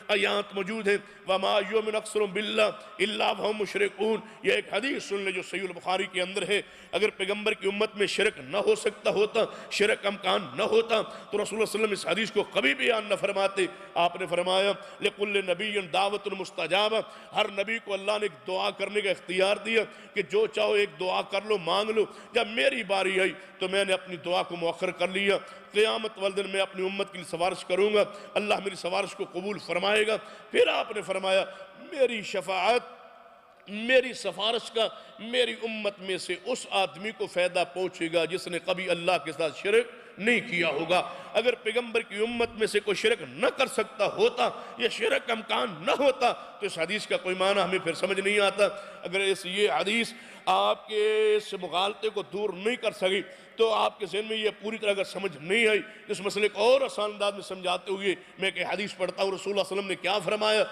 آیات موجود ہیں، وَمَا يُؤْمِنُ أَكْثَرُهُم بِاللَّهِ إِلَّا وَهُم مُشْرِكُونَ۔ یہ ایک حدیث سن لے جو صحیح البخاری کے اندر ہے، اگر پیغمبر کی امت میں شرک نہ ہو سکتا ہوتا، شرک کا امکان نہ ہوتا تو رسول اللہ صلی اللہ علیہ وسلم اس حدیث کو کبھی بیان نہ فرماتے۔ آپ نے فرمایا لِكُلِّ نَبِيٍّ دَعْوَةٌ مُسْتَجَابَةٌ، ہر نبی کو اللہ نے ایک دعا کرنے کا اختیار دیا کہ جو چاہو ایک دعا کر لو، مانگ لو۔ جب میری باری آئی تو میں نے اپنی دعا کو مؤخر کر لیا، قیامت والدن میں اپنی امت کے لیے سفارش کروں گا، اللہ میری سفارش کو قبول فرمائے گا۔ پھر آپ نے فرمایا میری شفاعت، میری سفارش کا میری امت میں سے اس آدمی کو فائدہ پہنچے گا جس نے کبھی اللہ کے ساتھ شرک نہیں کیا ہوگا۔ اگر پیغمبر کی امت میں سے کوئی شرک نہ کر سکتا ہوتا یا شرک کا امکان نہ ہوتا تو اس حدیث کا کوئی معنی ہمیں پھر سمجھ نہیں آتا۔ اگر یہ حدیث آپ کے اس مغالطے کو دور نہیں کر سکی تو آپ کے ذہن میں یہ پوری طرح اگر سمجھ نہیں آئی، اس مسئلے کو اور آسان انداز میں سمجھاتے ہوئے میں ایک حدیث پڑھتا ہوں۔ رسول اللہ صلی اللہ علیہ وسلم نے کیا فرمایا؟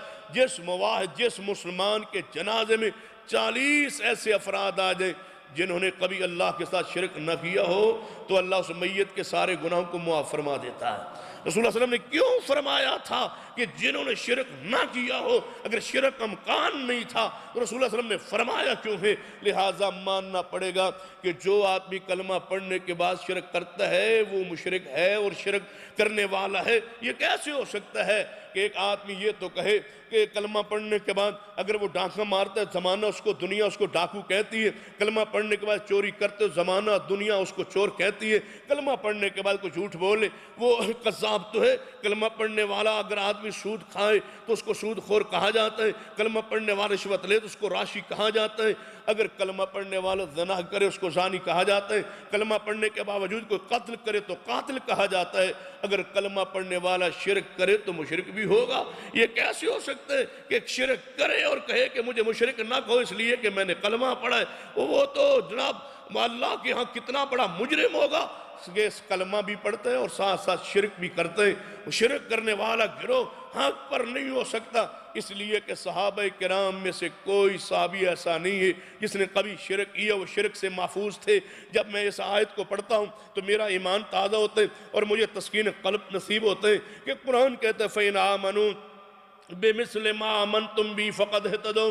جس مسلمان کے جنازے میں 40 ایسے افراد آ جائیں جنہوں نے کبھی اللہ کے ساتھ شرک نہ کیا ہو تو اللہ اس میت کے سارے گناہوں کو معاف فرما دیتا ہے۔ رسول اللہ صلی اللہ علیہ وسلم نے کیوں فرمایا تھا کہ جنہوں نے شرک نہ کیا ہو؟ اگر شرک کا امکان نہیں تھا تو رسول اللہ صلی اللہ علیہ وسلم نے فرمایا کیوں ہے؟ لہٰذا ماننا پڑے گا کہ جو آدمی کلمہ پڑھنے کے بعد شرک کرتا ہے وہ مشرک ہے اور شرک کرنے والا ہے۔ یہ کیسے ہو سکتا ہے کہ ایک آدمی یہ تو کہے کہ کلمہ پڑھنے کے بعد اگر وہ ڈاکہ مارتا ہے زمانہ اس کو، دنیا اس کو ڈاکو کہتی ہے، کلمہ پڑھنے کے بعد چوری کرتے زمانہ دنیا اس کو چور کہتی ہے، کلمہ پڑھنے کے بعد کوئی جھوٹ بولے وہ قذاب تو ہے، کلمہ پڑھنے والا اگر آدمی سود کھائے تو اس کو سود خور کہا جاتا ہے، کلمہ پڑھنے والا رشوت لے تو اس کو راشی کہا جاتا ہے، اگر کلمہ پڑھنے والا زنا کرے اس کو زانی کہا جاتا ہے، کلمہ پڑھنے کے باوجود کوئی قتل کرے تو قاتل کہا جاتا ہے، اگر کلمہ پڑھنے والا شرک کرے تو مشرک بھی ہوگا۔ یہ کیسے ہو سکتا ہے کہ ایک شرک کرے اور کہے کہ مجھے مشرک نہ کہو اس لیے کہ میں نے کلمہ پڑھا ہے؟ وہ تو جناب اللہ کے ہاں کتنا بڑا مجرم ہوگا کہ اس کلمہ بھی پڑھتے ہیں اور ساتھ ساتھ شرک بھی کرتے ہیں۔ شرک کرنے والا گروہ حق پر نہیں ہو سکتا، اس لیے کہ صحابہ کرام میں سے کوئی صحابی ایسا نہیں ہے جس نے کبھی شرک کیا، وہ شرک سے محفوظ تھے۔ جب میں اس آیت کو پڑھتا ہوں تو میرا ایمان تازہ ہوتا ہے اور مجھے تسکین قلب نصیب ہوتے ہیں کہ قرآن کہتا ہے فَإِنْ آمَنُوا بِمِثْلِ مَا آمَنْتُمْ بِهِ فَقَدْ اهْتَدَوْا،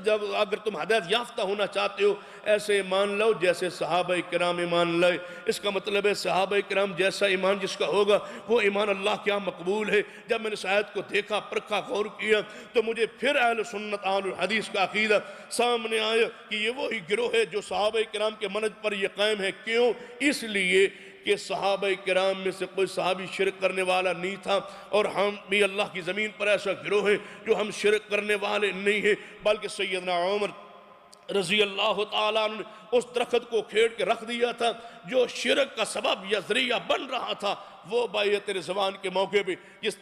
جب اگر تم ہدایت یافتہ ہونا چاہتے ہو ایسے ایمان لاؤ جیسے صحابہ کرام ایمان لائے۔ اس کا مطلب ہے صحابہ کرام جیسا ایمان جس کا ہوگا وہ ایمان اللہ کیا مقبول ہے۔ جب میں نے اس آیت کو دیکھا، پرکھا، غور کیا تو مجھے پھر اہل سنت اہل الحدیث کا عقیدہ سامنے آیا کہ یہ وہی گروہ ہے جو صحابہ کرام کے منہج پر یہ قائم ہے۔ کیوں؟ اس لیے کہ صحابہ کرام میں سے کوئی صحابی شرک کرنے والا نہیں تھا، اور ہم بھی اللہ کی زمین پر ایسا گروہ ہے جو ہم شرک کرنے والے نہیں ہیں، بلکہ سیدنا عمر رضی اللہ تعالیٰ عنہ نے اس درخت کو کھیڑ کے رکھ دیا تھا جو شرک کا سبب یا ذریعہ بن رہا تھا۔ وہ بیعت رضوان کے موقع پہ جس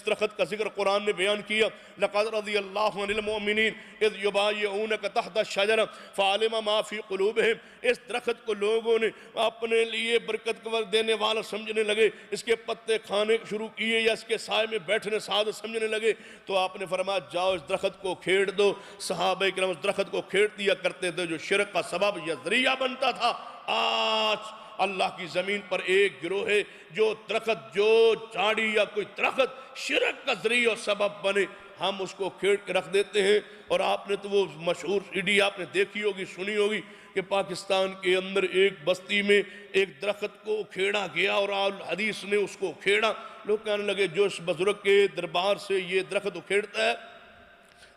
درخت کا ذکر قرآن نے بیان کیا، لَقَدْ رَضِيَ اللَّهُ عَنِ الْمُؤْمِنِينَ اِذْ يُبَايِعُونَكَ تَحْتَ الشَّجَرَةِ فَعَلِمَ مَا فِي قُلُوبِهِمْ۔ اس درخت کو لوگوں نے اپنے لیے برکت دینے والا سمجھنے لگے، اس کے پتے کھانے شروع کیے یا اس کے سائے میں بیٹھنے سعادت سمجھنے لگے، تو آپ نے فرمایا جاؤ اس درخت کو کھیڑ دو۔ صحابہ کرام اس درخت کو کھیڑ دیا کرتے تھے جو شرک کا سبب یا ذریعہ بنتا تھا۔ آج اللہ کی زمین پر ایک گروہ ہے جو درخت، جو جھاڑی یا کوئی درخت شرک کا ذریعہ اور سبب بنے ہم اس کو کھیڑ کے رکھ دیتے ہیں۔ اور آپ نے تو وہ مشہور سیڈی آپ نے دیکھی ہوگی، سنی ہوگی کہ پاکستان کے اندر ایک بستی میں ایک درخت کو کھیڑا گیا اور حدیث نے اس کو کھیڑا۔ لوگ کہنے لگے جو اس بزرگ کے دربار سے یہ درخت کھیڑتا ہے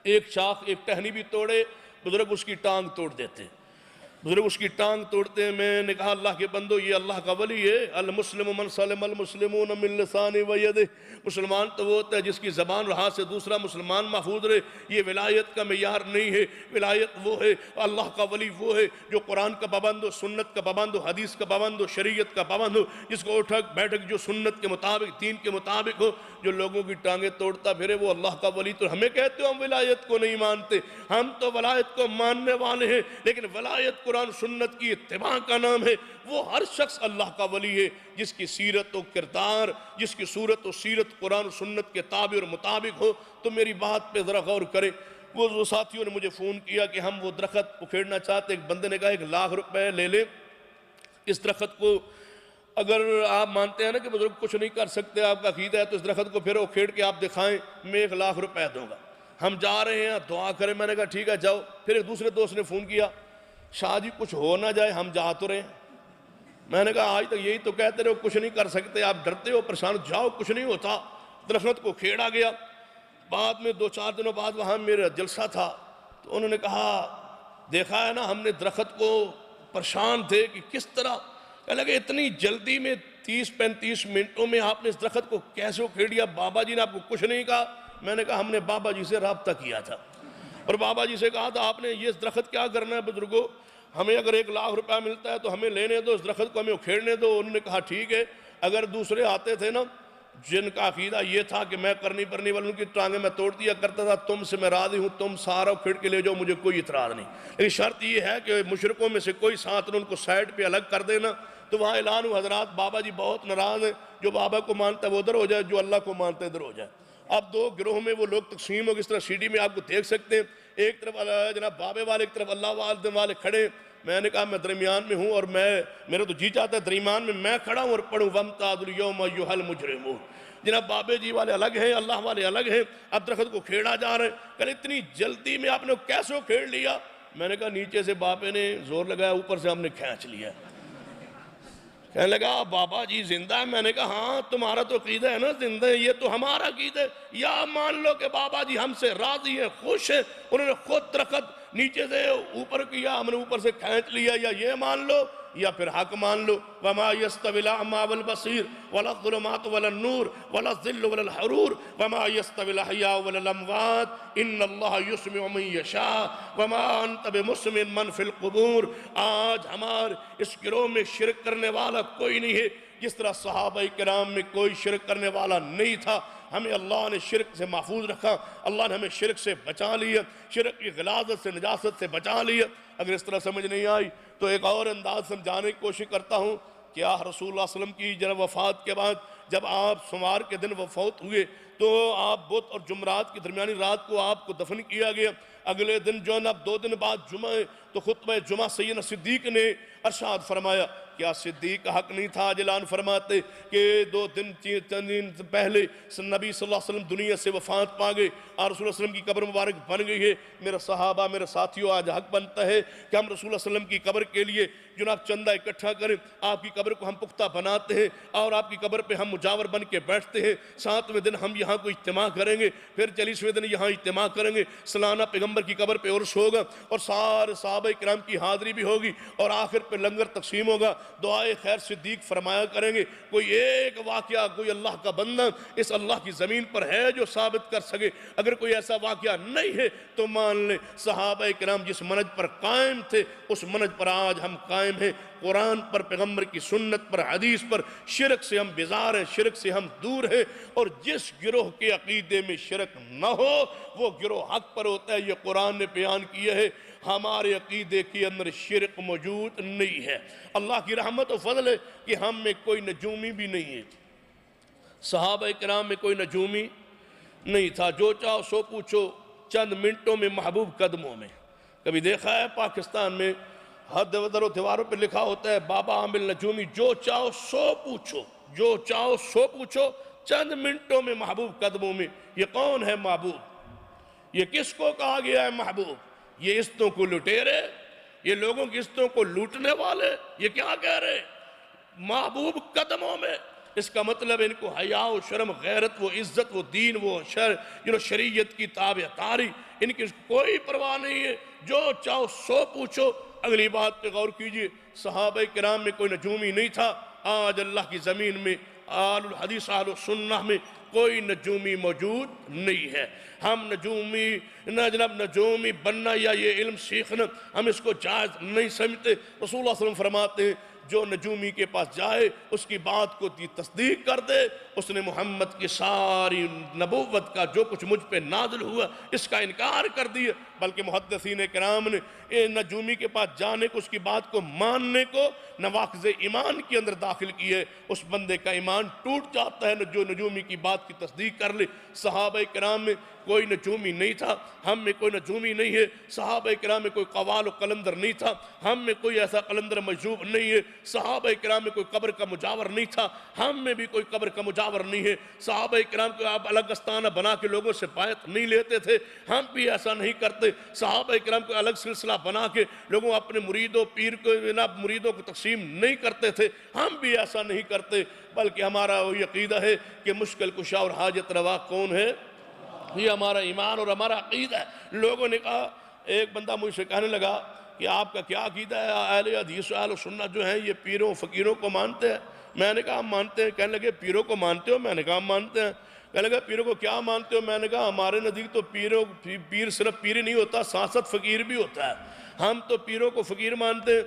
ایک شاخ ایک ٹہنی بھی توڑے بزرگ اس کی ٹانگ توڑ دیتے ہیں، بزرگ اس کی ٹانگ توڑتے ہیں۔ میں نے کہا اللہ کے بندو یہ اللہ کا ولی ہے، المسلم من سلم المسلمون من لسانہ و یدہ۔ مسلمان تو وہ ہوتا ہے جس کی زبان اور ہاتھ سے دوسرا مسلمان محفوظ رہے۔ یہ ولایت کا معیار نہیں ہے، ولایت وہ ہے، اللہ کا ولی وہ ہے جو قرآن کا پابند ہو، سنت کا پابند ہو، حدیث کا پابند ہو، شریعت کا پابند ہو، جس کو اٹھک بیٹھک جو سنت کے مطابق دین کے مطابق ہو۔ جو لوگوں کی ٹانگیں توڑتا پھرے وہ اللہ کا ولی، تو ہمیں کہتے ہو ہم ولایت کو نہیں مانتے؟ ہم تو ولایت کو ماننے والے ہیں، لیکن ولایت قرآن سنت کی اتباع کا نام ہے۔ وہ ہر شخص اللہ کا ولی ہے جس کی سیرت و کردار، جس کی صورت و سیرت قرآن و سنت کے تابع اور مطابق ہو۔ تو میری بات پہ ذرا غور کریں۔ وہ ساتھیوں نے مجھے فون کیا کہ ہم وہ درخت اکھیڑنا چاہتے، ایک بندے نے کہا 1,00,000 روپے لے لیں اس درخت کو اگر آپ مانتے ہیں نا کہ بزرگ کچھ نہیں کر سکتے، آپ کا عقیدہ ہے، تو اس درخت کو پھر اکھیڑ کے آپ دکھائیں، میں 1,00,000 روپے دوں گا، ہم جا رہے ہیں، دعا کریں۔ میں نے کہا ٹھیک ہے جاؤ۔ پھر ایک دوسرے دوست نے فون کیا، شاہ جی کچھ ہو نہ جائے، ہم جا تو رہے ہیں۔ میں نے کہا آج تک یہی تو کہتے رہے ہو کچھ نہیں کر سکتے، آپ ڈرتے ہو، پریشان، جاؤ، کچھ نہیں ہوتا۔ درخت کو کھیڑا گیا۔ بعد میں 2-4 دنوں بعد وہاں میرا جلسہ تھا، تو انہوں نے کہا دیکھا ہے نا ہم نے درخت کو، پریشان تھے کہ کس طرح، کہنے لگے اتنی جلدی میں 30-35 منٹوں میں آپ نے اس درخت کو کیسے کھیڑ دیا؟ بابا جی نے آپ کو کچھ نہیں کہا؟ میں نے کہا ہم نے بابا جی سے رابطہ کیا تھا اور بابا جی سے کہا تھا آپ نے یہ درخت کیا کرنا ہے بزرگوں، ہمیں اگر 1,00,000 روپیہ ملتا ہے تو ہمیں لینے دو، اس درخت کو ہمیں اکھیڑنے دو۔ انہوں نے کہا ٹھیک ہے۔ اگر دوسرے آتے تھے نا جن کا عقیدہ یہ تھا کہ میں کرنی پرنی والوں کی ٹانگیں میں توڑ دیا کرتا تھا، تم سے میں راضی ہوں، تم سارا کھیڑ کے لے جاؤ، مجھے کوئی اعتراض نہیں، لیکن شرط یہ ہے کہ مشرکوں میں سے کوئی ساتھ ان کو سائڈ پہ الگ کر دینا۔ تو وہاں اعلان ہوا حضرات بابا جی بہت ناراض ہیں، جو بابا کو مانتا ہے وہ ادھر ہو جائے، جو اللہ کو مانتا ہے ادھر ہو جائے۔ اب 2 گروہ میں وہ لوگ تقسیم ہو گئے، اس طرح CD میں آپ کو دیکھ سکتے ہیں، ایک طرف جناب بابے والے، ایک طرف اللہ والے کھڑے۔ میں نے کہا میں درمیان میں ہوں، اور میرا تو جی چاہتا ہے درمیان میں میں کھڑا ہوں اور پڑھوں وَامْتَازُوا الْيَوْمَ أَيُّهَا الْمُجْرِمُونَ۔ جناب بابے جی والے الگ ہیں، اللہ والے الگ ہیں۔ اب درخت کو کھیڑا جا رہے ہیں، کہ اتنی جلدی میں آپ نے کیسے کھیڑ لیا؟ میں نے کہا نیچے سے بابے نے زور لگایا، اوپر سے ہم نے کھینچ لیا۔ کہنے لگا بابا جی زندہ ہے؟ میں نے کہا ہاں تمہارا تو عقیدہ ہے نا زندہ ہے، یہ تو ہمارا عقیدہ ہے، یا مان لو کہ بابا جی ہم سے راضی ہیں، خوش ہیں، انہوں نے خود درخت نیچے سے اوپر کیا، ہم نے اوپر سے کھینچ لیا، یا یہ مان لو یا پھر حق مان لو۔ وَمَا يَسْتَوِي الْأَعْمَى وَالْبَصِيرُ وَلَا الظُّلُمَاتُ وَلَا النُّورُ وَلَا الظِّلُّ وَلَا الْحَرُورُ وَمَا يَسْتَوِي الْأَحْيَاءُ وَلَا الْأَمْوَاتُ إِنَّ اللَّهَ يُسْمِعُ مَن يَشَاءُ وَمَا أَنْتَ بِمُسْمِعٍ مَّن فِي الْقُبُورِ۔ آج ہمارے اس گروہ میں شرک کرنے والا کوئی نہیں ہے، جس طرح صحابہ کرام میں کوئی شرک کرنے والا نہیں تھا۔ ہمیں اللہ نے شرک سے محفوظ رکھا، اللہ نے ہمیں شرک سے بچا لیا، شرک کی غلاظت سے، نجاست سے بچا لیا۔ اگر اس طرح سمجھ نہیں آئی تو ایک اور انداز سمجھانے کی کوشش کرتا ہوں کہ رسول اللہ صلی اللہ علیہ وسلم کی جناب وفات کے بعد جب آپ سوموار کے دن وفات ہوئے تو آپ بدھ اور جمعرات کی درمیانی رات کو آپ کو دفن کیا گیا۔ اگلے دن جو ہے نا 2 دن بعد جمعہ ہے، تو خطبہ جمعہ سیدنا صدیق نے ارشاد فرمایا، کیا صدیق کا حق نہیں تھا؟ جلان فرماتے کہ 2 دن 3 دن پہلے نبی صلی اللہ علیہ وسلم دنیا سے وفات پا گئے اور رسول اللہ علیہ وسلم کی قبر مبارک بن گئی ہے۔ میرا صحابہ، میرے ساتھیوں، آج حق بنتا ہے کہ ہم رسول اللہ علیہ وسلم کی قبر کے لیے جناب چندہ اکٹھا کریں، آپ کی قبر کو ہم پختہ بناتے ہیں اور آپ کی قبر پہ ہم مجاور بن کے بیٹھتے ہیں۔ 7ویں دن ہم یہاں کو اجتماع کریں گے، پھر 40ویں دن یہاں اجتماع کریں گے، سالانہ پیغمبر کی قبر پہ عرس ہوگا اور سارے صحابہ کرام کی حاضری بھی ہوگی اور آخر پہ لنگر تقسیم ہوگا۔ دعائے خیر صدیق فرمایا کریں گے۔ کوئی ایک واقعہ، کوئی اللہ کا بندہ اس اللہ کی زمین پر ہے جو ثابت کر سکے؟ اگر کوئی ایسا واقعہ نہیں ہے تو مان لیں صحابہ کرام جس منہج پر قائم تھے اس منہج پر آج ہم قائم ہیں، قرآن پر، پیغمبر کی سنت پر، حدیث پر۔ شرک سے ہم بیزار ہیں، شرک سے ہم دور ہیں، اور جس گروہ کے عقیدے میں شرک نہ ہو وہ گروہ حق پر ہوتا ہے۔ یہ قرآن نے بیان کیا ہے، ہمارے عقیدے کے اندر شرک موجود نہیں ہے۔ اللہ کی رحمت و فضل ہے کہ ہم میں کوئی نجومی بھی نہیں ہے، صحابہ کرام میں کوئی نجومی نہیں تھا، جو چاہو سو پوچھو، چند منٹوں میں محبوب قدموں میں۔ کبھی دیکھا ہے پاکستان میں ہر در و دیواروں پہ لکھا ہوتا ہے بابا عامل نجومی، جو چاہو سو پوچھو، جو چاہو سو پوچھو، چند منٹوں میں محبوب قدموں میں۔ یہ کون ہے محبوب؟ یہ کس کو کہا گیا ہے محبوب؟ یہ عزتوں کو لٹیرے، یہ لوگوں کی عزتوں کو لوٹنے والے، یہ کیا کہہ رہے؟ محبوب قدموں میں۔ اس کا مطلب ان کو حیا و شرم، غیرت و عزت و دین و شریعت کی تابعداری، ان کی کوئی پرواہ نہیں ہے۔ جو چاہو سو پوچھو۔ اگلی بات پہ غور کیجئے، صحابہ کرام میں کوئی نجومی نہیں تھا، آج اللہ کی زمین میں آل الحدیث اہل السنہ میں کوئی نجومی موجود نہیں ہے۔ ہم نجومی جناب نجومی بننا یا یہ علم سیکھنا ہم اس کو جائز نہیں سمجھتے۔ رسول اللہ صلی اللہ علیہ وسلم فرماتے ہیں جو نجومی کے پاس جائے اس کی بات کو تصدیق کر دے، اس نے محمد کی ساری نبوت کا جو کچھ مجھ پہ نازل ہوا اس کا انکار کر دیا۔ بلکہ محدثین کرام نے نجومی کے پاس جانے کو، اس کی بات کو ماننے کو نواقض ایمان کے اندر داخل کیے. اس بندے کا ایمان ٹوٹ جاتا ہے جو نجومی کی بات کی تصدیق کر لے. صحابہ کرام میں کوئی نجومی نہیں تھا، ہم میں کوئی نجومی نہیں ہے. صحابہ کرام میں کوئی قوال و قلندر نہیں تھا، ہم میں کوئی ایسا قلندر مجذوب نہیں ہے. صحابہ کرام میں کوئی قبر کا مجاور نہیں تھا، ہم میں بھی کوئی قبر کا مجاور نہیں ہے. صحابہ کرام کو آپ الگ استانہ بنا کے لوگوں سے بیعت نہیں لیتے تھے، ہم بھی ایسا نہیں کرتے. صحابہ کرام کو الگ سلسلہ بنا کے لوگوں اپنے مریدوں پیر کو مریدوں کو تقسیم نہیں کرتے تھے، ہم بھی ایسا نہیں کرتے. بلکہ ہمارا وہی عقیدہ ہے کہ مشکل کشا اور حاجت روا کون ہے؟ یہ ہمارا ایمان اور ہمارا عقیدہ ہے. لوگوں نے کہا، ایک بندہ مجھ سے کہنے لگا کہ آپ کا کیا عقیدہ ہے؟ اہل حدیث و اہل سنت جو ہیں یہ پیروں فقیروں کو مانتے ہیں. میں نے کہا ہم مانتے ہیں. کہنے لگے پیروں کو مانتے ہو؟ میں نے کہا ہم مانتے ہیں. کہنے لگے پیروں کو کیا مانتے ہو؟ میں نے کہا ہمارے نزدیک تو پیر صرف پیر ہی نہیں ہوتا، ساتھ ساتھ فقیر بھی ہوتا ہے. ہم تو پیروں کو فقیر مانتے ہیں.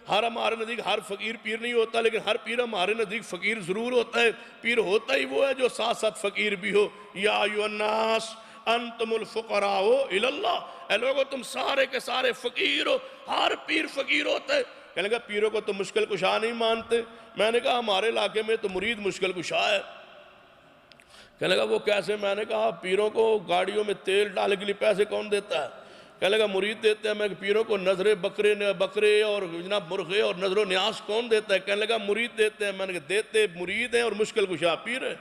ہمارے نزدیک ہر فقیر پیر نہیں ہوتا، لیکن ہر پیر ہمارے نزدیک فقیر ضرور ہوتا ہے. پیر ہوتا ہی وہ ہے جو ساتھ ساتھ فقیر بھی ہو. یا ایھا الناس انتم الفقراء الی اللہ، اے لوگو تم سارے کے سارے فقیر ہو. ہر پیر فقیر ہوتا ہے. کہنے لگا پیروں کو تم مشکل کشا نہیں مانتے؟ میں نے کہا ہمارے علاقے میں تو مرید مشکل کشا ہے. کہنے لگا وہ کیسے؟ میں نے کہا پیروں کو گاڑیوں میں تیل ڈالنے کے لیے پیسے کون دیتا ہے؟ کہنے لگا مرید دیتے ہیں. میں کہ پیروں کو نظریں بکرے اور جناب مرغے اور نظر و نیاز کون دیتا ہے؟ کہنے لگا مرید دیتے ہیں. میں نے کہا دیتے مرید ہیں اور مشکل کشا پیر ہے.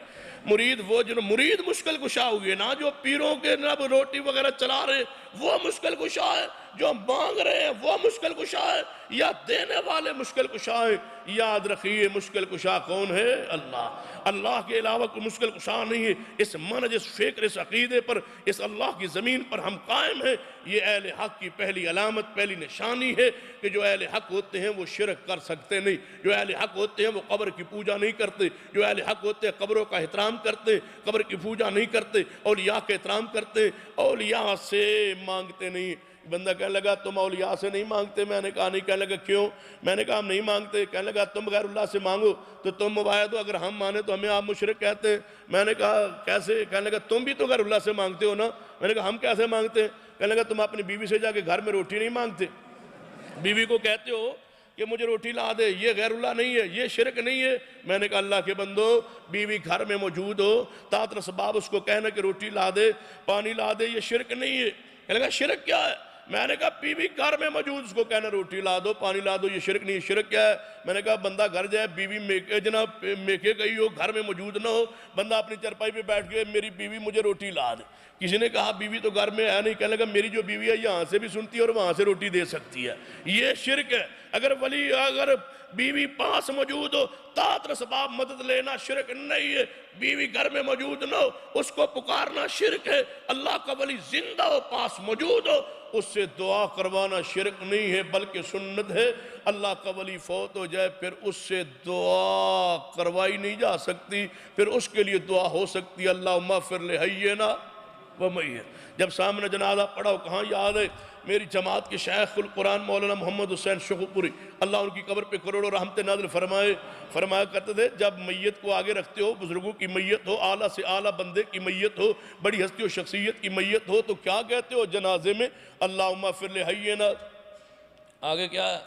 مرید وہ جو مرید مشکل کشا ہوئے نا، جو پیروں کے روٹی وغیرہ چلا رہے وہ مشکل کشا ہے. جو مانگ رہے ہیں وہ مشکل کشا ہے، یا دینے والے مشکل کشا ہے. یاد رکھیے مشکل کشا کون ہے؟ اللہ. اللہ کے علاوہ کوئی مشکل کشا نہیں ہے. اس منہج، اس فکر، اس عقیدے پر، اس اللہ کی زمین پر ہم قائم ہیں. یہ اہل حق کی پہلی علامت، پہلی نشانی ہے کہ جو اہل حق ہوتے ہیں وہ شرک کر سکتے نہیں. جو اہل حق ہوتے ہیں وہ قبر کی پوجا نہیں کرتے. جو اہل حق ہوتے ہیں قبروں کا احترام کرتے، قبر کی پوجا نہیں کرتے، اولیاء کا احترام کرتے، اولیاء سے مانگتے نہیں. بندہ کہنے لگا تم اولیاء سے نہیں مانگتے؟ میں نے کہا نہیں. کہنے لگا کیوں؟ میں نے کہا ہم نہیں مانگتے. کہنے لگا تم غیر اللہ سے مانگو تو تم مباید ہو، اگر ہم مانے تو ہمیں آپ مشرک کہتے ہیں. میں نے کہا کیسے؟ کہنے لگا تم بھی تو غیر اللہ سے مانگتے ہو نا. میں نے کہا ہم کیسے مانگتے ہیں؟ کہنے لگا تم اپنی بیوی سے جا کے گھر میں روٹی نہیں مانگتے، بیوی کو کہتے ہو کہ مجھے روٹی لا دے، یہ غیر اللہ نہیں ہے، یہ شرک نہیں ہے. میں نے کہا اللہ کے بندو، بیوی گھر میں موجود ہو، تاطر سباب اس کو کہنا کہ روٹی لا دے، پانی لا دے، یہ شرک نہیں ہے. کہنے لگا شرک کیا ہے؟ میں نے کہا بیوی گھر میں موجود اس کو کہنا روٹی لا دو، پانی لا دو، یہ شرک نہیں ہے. شرک کیا ہے؟ میں نے کہا بندہ گھر جائے، بیوی میکے گئی ہو، گھر میں موجود نہ ہو، بندہ اپنی چرپائی پہ بیٹھ کے میری بیوی مجھے روٹی لا دے. کسی نے کہا بیوی تو گھر میں ہے نہیں. کہنے لگا میری جو بیوی ہے یہاں سے بھی سنتی ہے اور وہاں سے روٹی دے سکتی ہے. یہ شرک ہے. اگر بیوی پاس موجود ہو، تاطر سباب مدد لینا شرک نہیں ہے. بیوی گھر میں موجود نہ ہو، اس کو پکارنا شرک ہے. اللہ کا ولی زندہ ہو، پاس موجود ہو، اس سے دعا کروانا شرک نہیں ہے بلکہ سنت ہے. اللہ کا ولی فوت ہو جائے پھر اس سے دعا کروائی نہیں جا سکتی، پھر اس کے لیے دعا ہو سکتی ہے اللہم اغفر لحینا ومیت. جب سامنے جنازہ پڑھا، کہاں یاد ہے میری جماعت کے شیخ القرآن مولانا محمد حسین شغپوری، اللہ ان کی قبر پہ کروڑوں رحمت نازل فرمایا کرتے تھے جب میت کو آگے رکھتے ہو، بزرگوں کی میت ہو، اعلیٰ سے اعلیٰ بندے کی میت ہو، بڑی ہستی و شخصیت کی میت ہو، تو کیا کہتے ہو جنازے میں؟ اللہم اغفر لحینا. آگے کیا ہے؟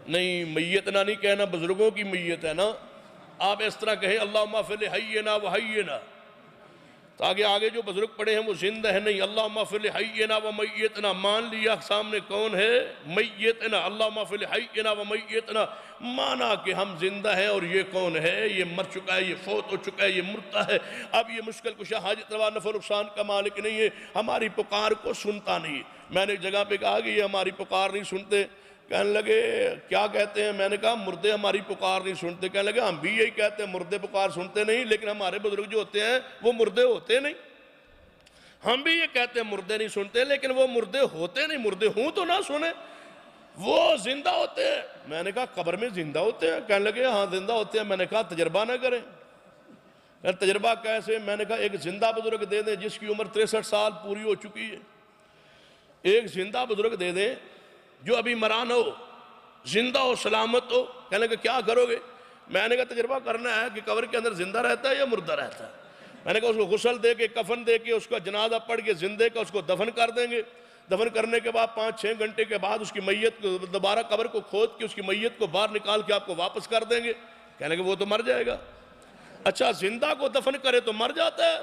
نہیں، میتنا نہیں کہنا، بزرگوں کی میت ہے نا. آپ اس طرح کہیں اللہم اغفر لحینا وحینا، تاکہ آگے جو بزرگ پڑے ہیں وہ زندہ ہیں. نہیں، اللہم اغفر لحینا ومیتنا، مان لیا سامنے کون ہے؟ میتنا. اللہم اغفر لحینا ومیتنا، مانا کہ ہم زندہ ہیں اور یہ کون ہے؟ یہ مر چکا ہے، یہ فوت ہو چکا ہے، یہ مرتا ہے. اب یہ مشکل کشا حاجت روا نفع نقصان کا مالک نہیں ہے، ہماری پکار کو سنتا نہیں ہے. میں نے ایک جگہ پہ کہا کہ یہ ہماری پکار نہیں سنتے. کہنے لگے کیا کہتے ہیں؟ میں نے کہا مردے ہماری پکار نہیں سنتے. کہنے لگے ہم بھی یہی کہتے ہیں، مردے پکار سنتے نہیں، لیکن ہمارے بزرگ جو ہوتے ہیں وہ مردے ہوتے نہیں. ہم بھی یہ کہتے ہیں مردے نہیں سنتے، لیکن وہ مردے ہوتے نہیں. مردے ہوں تو نہ سنیں، وہ زندہ ہوتے ہیں. میں نے کہا قبر میں زندہ ہوتے ہیں؟ کہنے لگے ہاں زندہ ہوتے ہیں. میں نے کہا تجربہ نہ کریں. تجربہ کیسے؟ میں نے کہا ایک زندہ بزرگ دے دیں جس کی عمر 63 سال پوری ہو چکی ہے. ایک زندہ بزرگ دے دیں جو ابھی مرا نہ ہو، زندہ ہو، سلامت ہو. کہنے لگے کیا کرو گے؟ میں نے کہا تجربہ کرنا ہے کہ قبر کے اندر زندہ رہتا ہے یا مردہ رہتا ہے. میں نے کہا اس کو غسل دے کے کفن دے کے اس کا جنازہ پڑھ کے زندے کا اس کو دفن کر دیں گے، دفن کرنے کے بعد 5-6 گھنٹے کے بعد اس کی میت کو دوبارہ قبر کو کھود کے اس کی میت کو باہر نکال کے آپ کو واپس کر دیں گے۔ کہنے کہ وہ تو مر جائے گا۔ اچھا زندہ کو دفن کرے تو مر جاتا ہے؟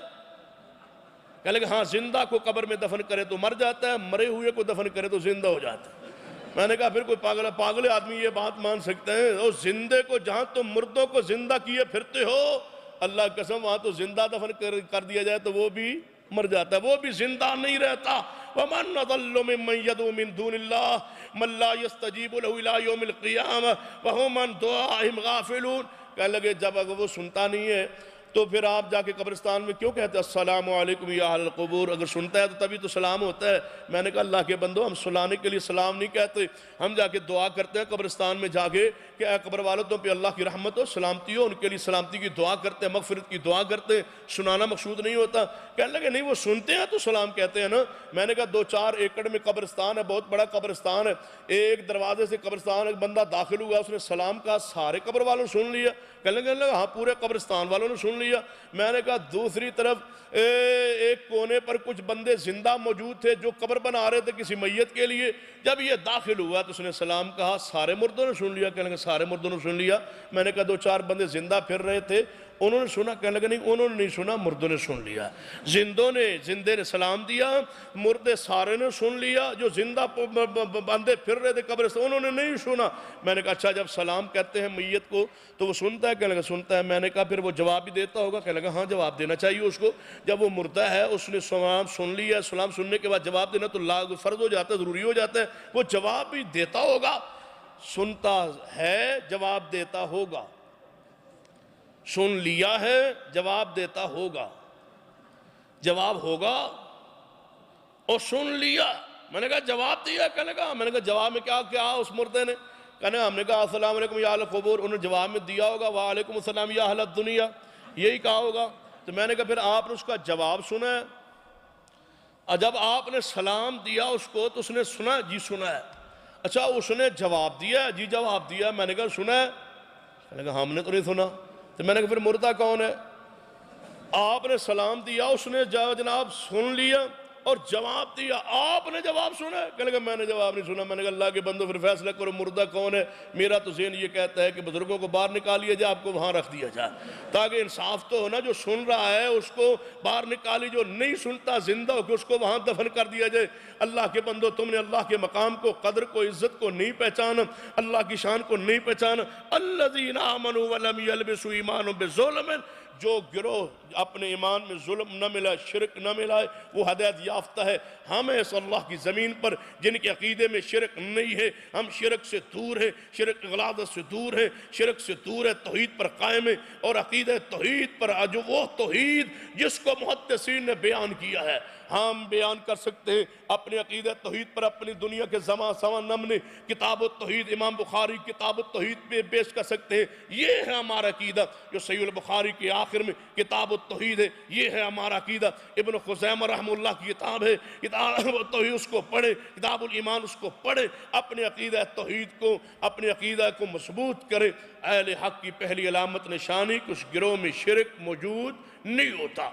کہنے کہ ہاں زندہ کو قبر میں دفن کرے تو مر جاتا ہے، مرے ہوئے کو دفن کرے تو زندہ ہو جاتا ہے۔ میں نے کہا پھر کوئی پاگل آدمی یہ بات مان سکتے ہیں؟ اور زندے کو جہاں تم مردوں کو زندہ کیے پھرتے ہو، اللہ قسم وہاں تو زندہ دفن کر دیا جائے تو وہ بھی مر جاتا ہے، وہ بھی زندہ نہیں رہتا۔ وَمَنْ أَضَلُّ مِمَّنْ يَدْعُو مِن دُونِ اللَّهِ مَن لَّا يَسْتَجِيبُ لَهُ إِلَىٰ يَوْمِ الْقِيَامَةِ وَهُمْ عَن دُعَائِهِمْ غَافِلُونَ۔ کہنے لگے جب اگر وہ سنتا نہیں ہے تو پھر آپ جا کے قبرستان میں کیوں کہتے ہیں السلام علیکم یا اہل القبور؟ اگر سنتا ہے تو تبھی تو سلام ہوتا ہے۔ میں نے کہا اللہ کے بندو، ہم سلانے کے لیے سلام نہیں کہتے، ہم جا کے دعا کرتے ہیں قبرستان میں جا کے کہ اے قبر والوں تم پہ اللہ کی رحمت ہو، سلامتی ہو، ان کے لیے سلامتی کی دعا کرتے ہیں، مغفرت کی دعا کرتے ہیں، سنانا مقصود نہیں ہوتا۔ کہنے لگے نہیں وہ سنتے ہیں تو سلام کہتے ہیں نا۔ میں نے کہا 2-4 ایکڑ میں قبرستان ہے، بہت بڑا قبرستان ہے، ایک دروازے سے قبرستان ایک بندہ داخل ہوا، اس نے سلام کہا، سارے قبر والوں نے سن لیا؟ کہنے لگے ہاں پورے قبرستان والوں نے سن لیا۔ میں نے کہا دوسری طرف ایک کونے پر کچھ بندے زندہ موجود تھے جو قبر بنا رہے تھے کسی میت کے لیے، جب یہ داخل ہوا تو اس نے سلام کہا، سارے مردوں نے سن لیا؟ کہنے لگے سارے مردوں نے سن لیا۔ میں نے کہا 2-4 بندے زندہ پھر رہے تھے انہوں نے سنا؟ کہنے لگے نہیں انہوں نے نہیں سنا، مردوں نے سن لیا۔ زندے نے سلام دیا، مردے سارے نے سن لیا، جو زندہ بندے پھر رہے تھے قبر سے انہوں نے نہیں سنا۔ میں نے کہا اچھا جب سلام کہتے ہیں میت کو تو وہ سنتا ہے؟ کہنے لگا سنتا ہے۔ میں نے کہا پھر وہ جواب بھی دیتا ہوگا؟ کہنے لگا ہاں جواب دینا چاہیے اس کو، جب وہ مردہ ہے اس نے سلام سن لیا، سلام سننے کے بعد جواب دینا تو فرض ہو جاتا ہے، ضروری ہو جاتا ہے، وہ جواب بھی دیتا ہوگا۔ سنتا ہے جواب دیتا ہوگا، سن لیا ہے جواب دیتا ہوگا، جواب ہوگا اور سن لیا۔ میں نے کہا جواب دیا؟ کہنے لگا میں نے کہا جواب میں کیا کیا اس مردے نے؟ کہنے ہم نے کہا السلام علیکم یا اہل القبور، انہوں نے جواب میں دیا ہوگا وعلیکم السلام یا اہل الدنیا، یہی کہا ہوگا۔ تو میں نے کہا پھر آپ نے اس کا جواب سنا ہے؟ اور جب آپ نے سلام دیا اس کو تو اس نے سنا؟ جی سنا ہے۔ اچھا اس نے جواب دیا؟ جی جواب دیا۔ میں نے کہا سنا ہے؟ کہنے لگا ہم نے تو نہیں سنا۔ تو میں نے کہا پھر مردہ کون ہے؟ آپ نے سلام دیا، اس نے جناب سن لیا اور جواب دیا، آپ نے جواب سنا ہے؟ کہنے لگا میں نے جواب نہیں سنا۔ میں نے کہا اللہ کے بندو پھر فیصلہ کرو مردہ کون ہے؟ میرا تو ذہن یہ کہتا ہے کہ بزرگوں کو باہر نکال لیا جائے، آپ کو وہاں رکھ دیا جائے تاکہ انصاف تو ہونا، جو سن رہا ہے اس کو باہر نکالی، جو نہیں سنتا زندہ ہو کے اس کو وہاں دفن کر دیا جائے۔ اللہ کے بندو تم نے اللہ کے مقام کو، قدر کو، عزت کو نہیں پہچانا، اللہ کی شان کو نہیں پہچانا۔ الذین آمنوا ولم یلبسوا ایمانهم بظلم، جو گروہ اپنے ایمان میں ظلم نہ ملا، شرک نہ ملائے، وہ ہدایت یافتہ ہے۔ ہم اس اللہ کی زمین پر جن کے عقیدے میں شرک نہیں ہے، ہم شرک سے دور ہیں، شرک غلاظت سے دور ہیں، شرک سے دور ہے، توحید پر قائم ہے، اور عقیدہ توحید پر جو وہ توحید جس کو محدثین نے بیان کیا ہے ہم بیان کر سکتے ہیں۔ اپنے عقیدہ توحید پر اپنی دنیا کے زمان نمنے کتاب التوحید امام بخاری کتاب التوحید پہ پیش کر سکتے ہیں۔ یہ ہے ہمارا عقیدہ جو صحیح البخاری کے آخر میں کتاب التوحید ہے، یہ ہے ہمارا عقیدہ۔ ابن خزیمہ رحمہ اللہ کی کتاب ہے کتاب التوحید، اس کو پڑھے، کتاب الایمان اس کو پڑھے، اپنے عقیدہ توحید کو، اپنے عقیدہ کو مضبوط کرے۔ اہل حق کی پہلی علامت نشانی کچھ گروہ میں شرک موجود نہیں ہوتا۔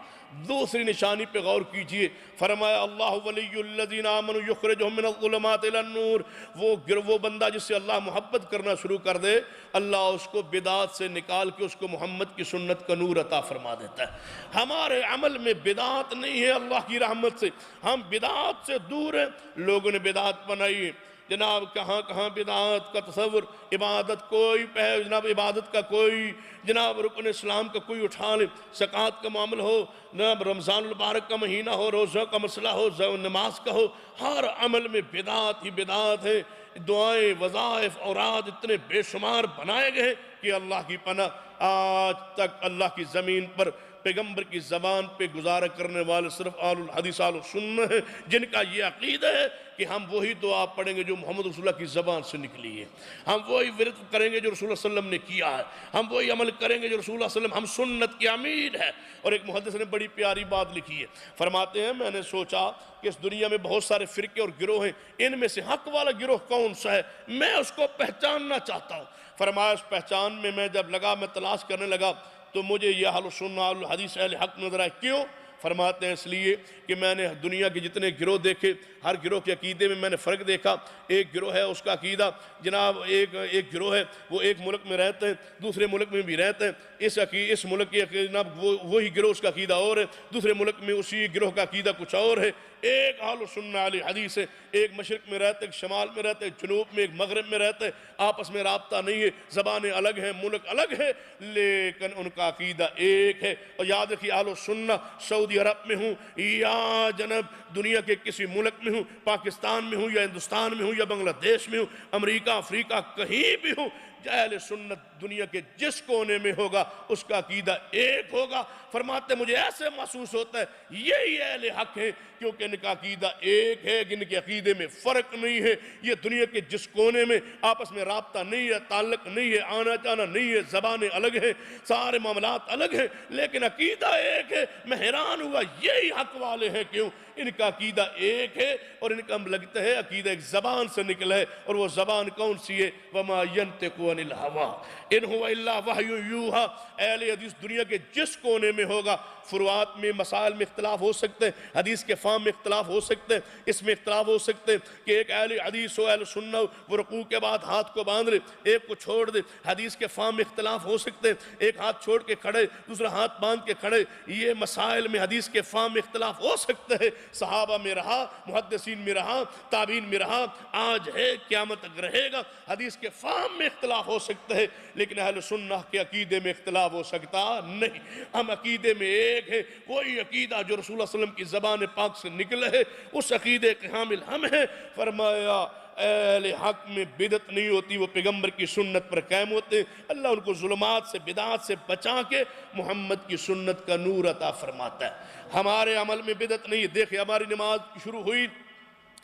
دوسری نشانی پہ غور کیجئے، فرمایا اللہ ولی الذین آمنوا یخرجہم من الظلمات الی النور، وہ بندہ جس سے اللہ محبت کرنا شروع کر دے، اللہ اس کو بدعات سے نکال کے اس کو محمد کی سنت کا نور عطا فرما دیتا ہے۔ ہمارے عمل میں بدعات نہیں ہے اللہ کی رحمت سے، ہم بدعات سے دور ہیں۔ لوگوں نے بدعات بنائی جناب، کہاں کہاں بدعات کا تصور، عبادت کوئی جناب عبادت کا کوئی جناب رکن اسلام کا کوئی اٹھا لے، زکوٰۃ کا معاملہ ہو، جناب رمضان المبارک کا مہینہ ہو، روزہ کا مسئلہ ہو، نماز کا ہو، ہر عمل میں بدعات ہی بدعات ہے۔ دعائیں، وظائف، اوراد اتنے بے شمار بنائے گئے کہ اللہ کی پناہ آج تک اللہ کی زمین پر پیغمبر کی زبان پہ گزارا کرنے والے صرف آل الحدیث آل السنہ ہیں، جن کا یہ عقیدہ ہے کہ ہم وہی دعا پڑھیں گے جو محمد رسول اللہ کی زبان سے نکلی ہے، ہم وہی ورد کریں گے جو رسول اللہ صلی اللہ علیہ وسلم نے کیا ہے، ہم وہی عمل کریں گے جو رسول اللہ صلی اللہ علیہ وسلم، ہم سنت کے امیر ہیں۔ اور ایک محدث نے بڑی پیاری بات لکھی ہے، فرماتے ہیں میں نے سوچا کہ اس دنیا میں بہت سارے فرقے اور گروہ ہیں، ان میں سے حق والا گروہ کون سا ہے، میں اس کو پہچاننا چاہتا ہوں۔ فرمایا اس پہچان میں جب میں تلاش کرنے لگا تو مجھے یہ اہل سنت اہل حدیث اہل حق نظر آئے۔ کیوں؟ فرماتے ہیں اس لیے کہ میں نے دنیا کے جتنے گروہ دیکھے، ہر گروہ کے عقیدے میں نے فرق دیکھا۔ ایک گروہ ہے اس کا عقیدہ جناب ایک گروہ ہے وہ ایک ملک میں رہتے ہیں، دوسرے ملک میں بھی رہتے ہیں، اس ملک کے جناب وہی گروہ اس کا عقیدہ اور ہے، دوسرے ملک میں اسی گروہ کا عقیدہ کچھ اور ہے۔ ایک اہل سنت اہل حدیث ہے، ایک مشرق میں رہتے، ایک شمال میں رہتے، ایک جنوب میں، ایک مغرب میں رہتے، آپس میں رابطہ نہیں ہے، زبانیں الگ ہیں، ملک الگ ہے، لیکن ان کا عقیدہ ایک ہے۔ اور یاد رکھیے اہل سنت سعودی عرب میں ہوں یا جناب دنیا کے کسی ملک میں ہوں، پاکستان میں ہوں یا ہندوستان میں ہوں یا بنگلہ دیش میں ہوں، امریکہ افریقہ کہیں بھی ہوں، اہل سنت دنیا کے جس کونے میں ہوگا اس کا عقیدہ ایک ہوگا۔ فرماتے مجھے ایسے محسوس ہوتا ہے یہی اہل حق ہے کیونکہ ان کا عقیدہ ایک ہے، ان کے عقیدے میں فرق نہیں ہے۔ یہ دنیا کے جس کونے میں آپس میں رابطہ نہیں ہے، تعلق نہیں ہے، آنا جانا نہیں ہے، زبانیں الگ ہیں، سارے معاملات الگ ہیں، لیکن عقیدہ ایک ہے۔ میں حیران ہوا یہی حق والے ہیں، کیوں؟ ان کا عقیدہ ایک ہے اور ان کا لگتا ہے عقیدہ ایک زبان سے نکلا ہے، اور وہ زبان کون سی ہے؟ وَمَا يَنْتِقُ عَنِ الْهَوَىٰ إِنْ هُوَ إِلَّا وَحْيٌ يُوحَىٰ۔ اہل حدیث دنیا کے جس کونے میں ہوگا، فروعات میں مسائل میں اختلاف ہو سکتے ہیں، حدیث کے فہم میں اختلاف ہو سکتے ہیں، اس میں اختلاف ہو سکتے ہیں کہ ایک اہل حدیث ہو، اہل سنت ہو، وہ رکوع کے بعد ہاتھ کو باندھ لے، ایک کو چھوڑ دے۔ حدیث کے فہم میں اختلاف ہو سکتے ہیں، ایک ہاتھ چھوڑ کے کھڑے، دوسرا ہاتھ باندھ کے کھڑے، یہ مسائل میں حدیث کے فہم میں اختلاف ہو سکتے ہیں۔ صحابہ میں رہا، محدثین میں رہا، تابعین میں رہا، آج ہے، قیامت تک رہے گا، حدیث کے فہم میں اختلاف ہو سکتا ہے، لیکن اہل سنت کے عقیدے میں اختلاف ہو سکتا نہیں۔ ہم عقیدے میں ایک ہے، وہی عقیدہ جو رسول اللہ صلی اللہ علیہ وسلم کی زبان پاک سے نکلے ہے، اس عقیدے کے حامل ہم ہیں۔ فرمایا اہل حق میں بدعت نہیں ہوتی، وہ پیغمبر کی سنت پر قائم ہوتے ہیں، اللہ ان کو ظلمات سے بدعات سے بچا کے محمد کی سنت کا نور عطا فرماتا ہے۔ ہمارے عمل میں بدعت نہیں ہے۔ دیکھیں ہماری نماز شروع ہوئی،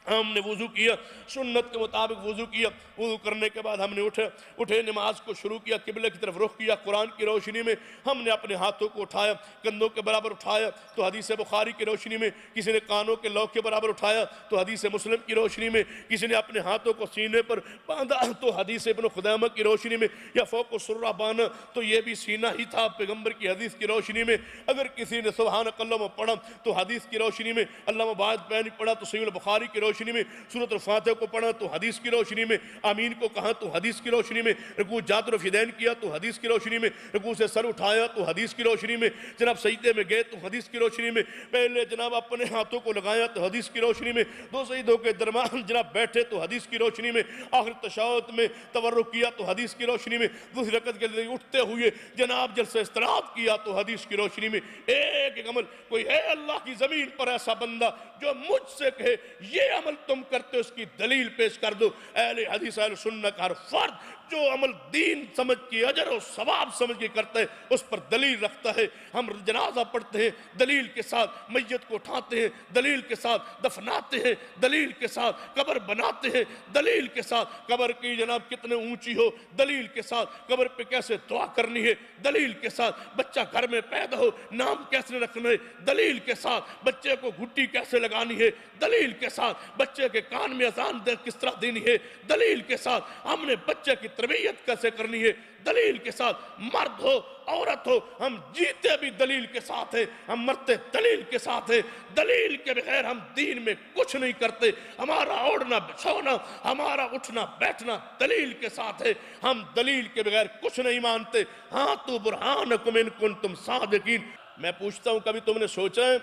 ہم نے وضو کیا، سنت کے مطابق وضو کیا، وضو کرنے کے بعد ہم نے اٹھے نماز کو شروع کیا، قبلے کی طرف رخ کیا، قرآن کی روشنی میں ہم نے اپنے ہاتھوں کو اٹھایا، کندھوں کے برابر اٹھایا تو حدیث بخاری کی روشنی میں، کسی نے کانوں کے لو کے برابر اٹھایا تو حدیث مسلم کی روشنی میں، کسی نے اپنے ہاتھوں کو سینے پر باندھا تو حدیث ابن خدیمہ کی روشنی میں، یا فوق السرہ باندھا تو یہ بھی سینہ ہی تھا پیغمبر کی حدیث کی روشنی میں۔ اگر کسی نے سبحانک اللہم پڑھا تو حدیث کی روشنی میں، اللہم باعث بین پڑھا تو صحیح البخاری کی روشنی میں، سورۃ الفاتحہ کو پڑھا تو حدیث کی روشنی میں، آمین کو کہا تو حدیث کی روشنی میں، رکوع جات الفیدین کیا تو حدیث کی روشنی میں، رکوع سے سر اٹھایا تو حدیث کی روشنی میں، جناب سجدے میں گئے تو حدیث کی روشنی میں، پہلے جناب اپنے ہاتھوں کو لگایا تو حدیث کی روشنی میں، دو سجدوں کے درمیان جناب بیٹھے تو حدیث کی روشنی میں، آخر تشہد میں تورک کیا تو حدیث کی روشنی میں، دوسری رکعت کے لیے اٹھتے ہوئے جناب جلسہ استراحت کیا تو حدیث کی روشنی میں۔ ایک عمل کوئی ہے اللہ کی زمین پر ایسا بندہ جو مجھ سے کہے یہ عمل تم کرتے اس کی دلیل پیش کر دو۔ اہل حدیث اہل سنت کا ہر فرد جو عمل دین سمجھ کے اجر و ثواب سمجھ کے کرتا ہے اس پر دلیل رکھتا ہے۔ ہم جنازہ پڑھتے ہیں دلیل کے ساتھ، میت کو اٹھاتے ہیں دلیل کے ساتھ، دفناتے ہیں دلیل کے ساتھ، قبر بناتے ہیں دلیل کے ساتھ، قبر کی جناب کتنے اونچی ہو دلیل کے ساتھ، قبر پہ کیسے دعا کرنی ہے دلیل کے ساتھ، بچہ گھر میں پیدا ہو نام کیسے رکھنا ہے دلیل کے ساتھ، بچے کو گھٹی کیسے لگانی ہے دلیل کے ساتھ، بچے کے کان میں اذان کس طرح دینی ہے دلیل کے ساتھ، ہم نے بچے کی تربیت کیسے کرنی ہے دلیل کے ساتھ، مرد ہو عورت ہو ہم جیتے بھی دلیل کے ساتھ ہیں، ہم مرتے دلیل کے ساتھ ہیں، دلیل کے بغیر ہم دین میں کچھ نہیں کرتے، ہمارا اوڑھنا بچھونا ہمارا اٹھنا بیٹھنا دلیل کے ساتھ ہے، ہم دلیل کے بغیر کچھ نہیں مانتے۔ ہاں تو برہانکم ان کنتم صادقین۔ میں پوچھتا ہوں کبھی تم نے سوچا ہے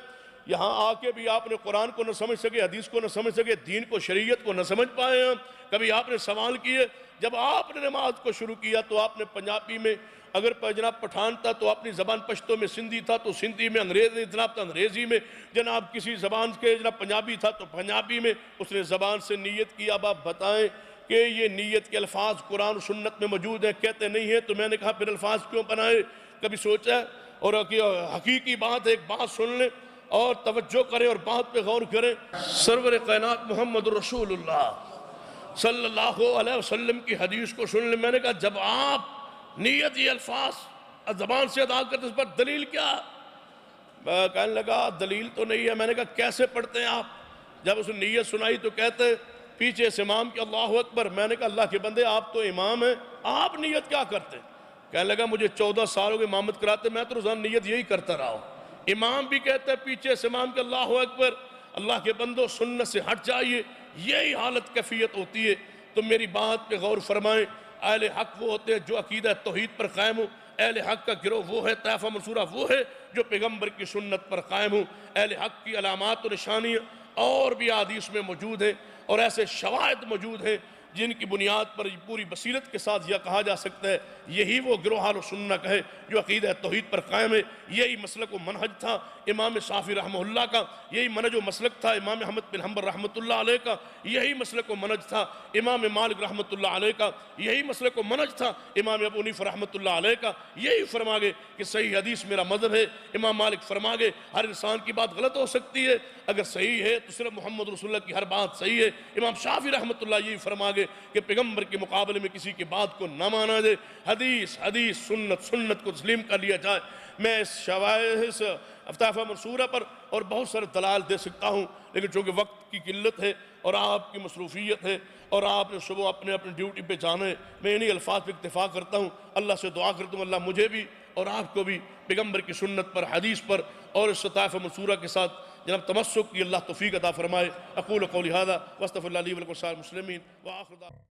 یہاں آ کے بھی آپ نے قرآن کو نہ سمجھ سکے، حدیث کو نہ سمجھ سکے، دین کو شریعت کو نہ سمجھ پائے ہیں؟ کبھی آپ نے سوال کیے؟ جب آپ نے نماز کو شروع کیا تو آپ نے پنجابی میں، اگر جناب پٹھان تھا تو اپنی زبان پشتو میں، سندھی تھا تو سندھی میں، انگریزی جناب تو انگریزی میں، جناب کسی زبان کے جناب پنجابی تھا تو پنجابی میں، اس نے زبان سے نیت کی۔ اب آپ بتائیں کہ یہ نیت کے الفاظ قرآن و سنت میں موجود ہیں؟ کہتے نہیں ہیں۔ تو میں نے کہا پھر الفاظ کیوں بنائے؟ کبھی سوچا ہے؟ اور حقیقی بات ایک بات سن لیں اور توجہ کریں اور بات پہ غور کریں۔ سرور کائنات محمد رسول اللہ صلی اللہ علیہ وسلم کی حدیث کو سن لیں۔ میں نے کہا جب آپ نیت یہ الفاظ زبان سے ادا کرتے اس پر دلیل کیا؟ کہنے لگا دلیل تو نہیں ہے۔ میں نے کہا کیسے پڑھتے ہیں آپ؟ جب اس نے نیت سنائی تو کہتے پیچھے سے امام کے اللہ اکبر۔ میں نے کہا اللہ کے بندے آپ تو امام ہیں، آپ نیت کیا کرتے؟ کہنے لگا مجھے 14 سال ہو گئے امامت کراتے، میں تو روزانہ نیت یہی کرتا رہا ہوں۔ امام بھی کہتا ہے پیچھے سے امام کے اللہ اکبر، اللہ کے بندو سنت سے ہٹ جائیے، یہی حالت کیفیت ہوتی ہے۔ تو میری بات پہ غور فرمائیں، اہل حق وہ ہوتے ہیں جو عقیدہ توحید پر قائم ہوں، اہل حق کا گروہ وہ ہے، طائفہ منصورہ وہ ہے جو پیغمبر کی سنت پر قائم ہوں۔ اہل حق کی علامات و نشانیاں اور بھی حدیث میں موجود ہیں، اور ایسے شواہد موجود ہیں جن کی بنیاد پر پوری بصیرت کے ساتھ یہ کہا جا سکتا ہے یہی وہ گروہ اہل سنت ہے جو عقیدہ توحید پر قائم ہے۔ یہی مسلک و منہج تھا امام شافعی رحمہ اللہ کا، یہی منہج و مسلک تھا امام احمد بن حنبل رحمۃ اللہ علیہ کا، یہی مسلک و منہج تھا امام مالک رحمۃ اللہ علیہ کا، یہی مسلک و منہج تھا امام ابو حنیفہ رحمۃ اللہ علیہ کا۔ یہی فرما گئے کہ صحیح حدیث میرا مذہب ہے۔ امام مالک فرما گئے ہر انسان کی بات غلط ہو سکتی ہے، اگر صحیح ہے تو صرف محمد رسول اللہ کی ہر بات صحیح ہے۔ امام شافعی رحمۃ اللہ یہی فرما گئے کہ پیغمبر کے مقابلے میں کسی کی بات کو نہ مانا جائے، حدیث سنت کو تسلیم کر لیا جائے۔ میں اس شواہد طائفہ منصورہ پر اور بہت سارے دلائل دے سکتا ہوں، لیکن چونکہ وقت کی قلت ہے اور آپ کی مصروفیت ہے اور آپ نے صبح اپنے ڈیوٹی پہ جانا ہے، میں انہی الفاظ پہ اکتفا کرتا ہوں۔ اللہ سے دعا کرتا ہوں اللہ مجھے بھی اور آپ کو بھی پیغمبر کی سنت پر، حدیث پر اور اس طائفہ منصورہ کے ساتھ جناب تمسک کی اللہ توفیق عطا فرمائے۔ اقول قولی ھذا واستغفر اللہ لی ولکم ولسائر المسلمین وآخر دعوانا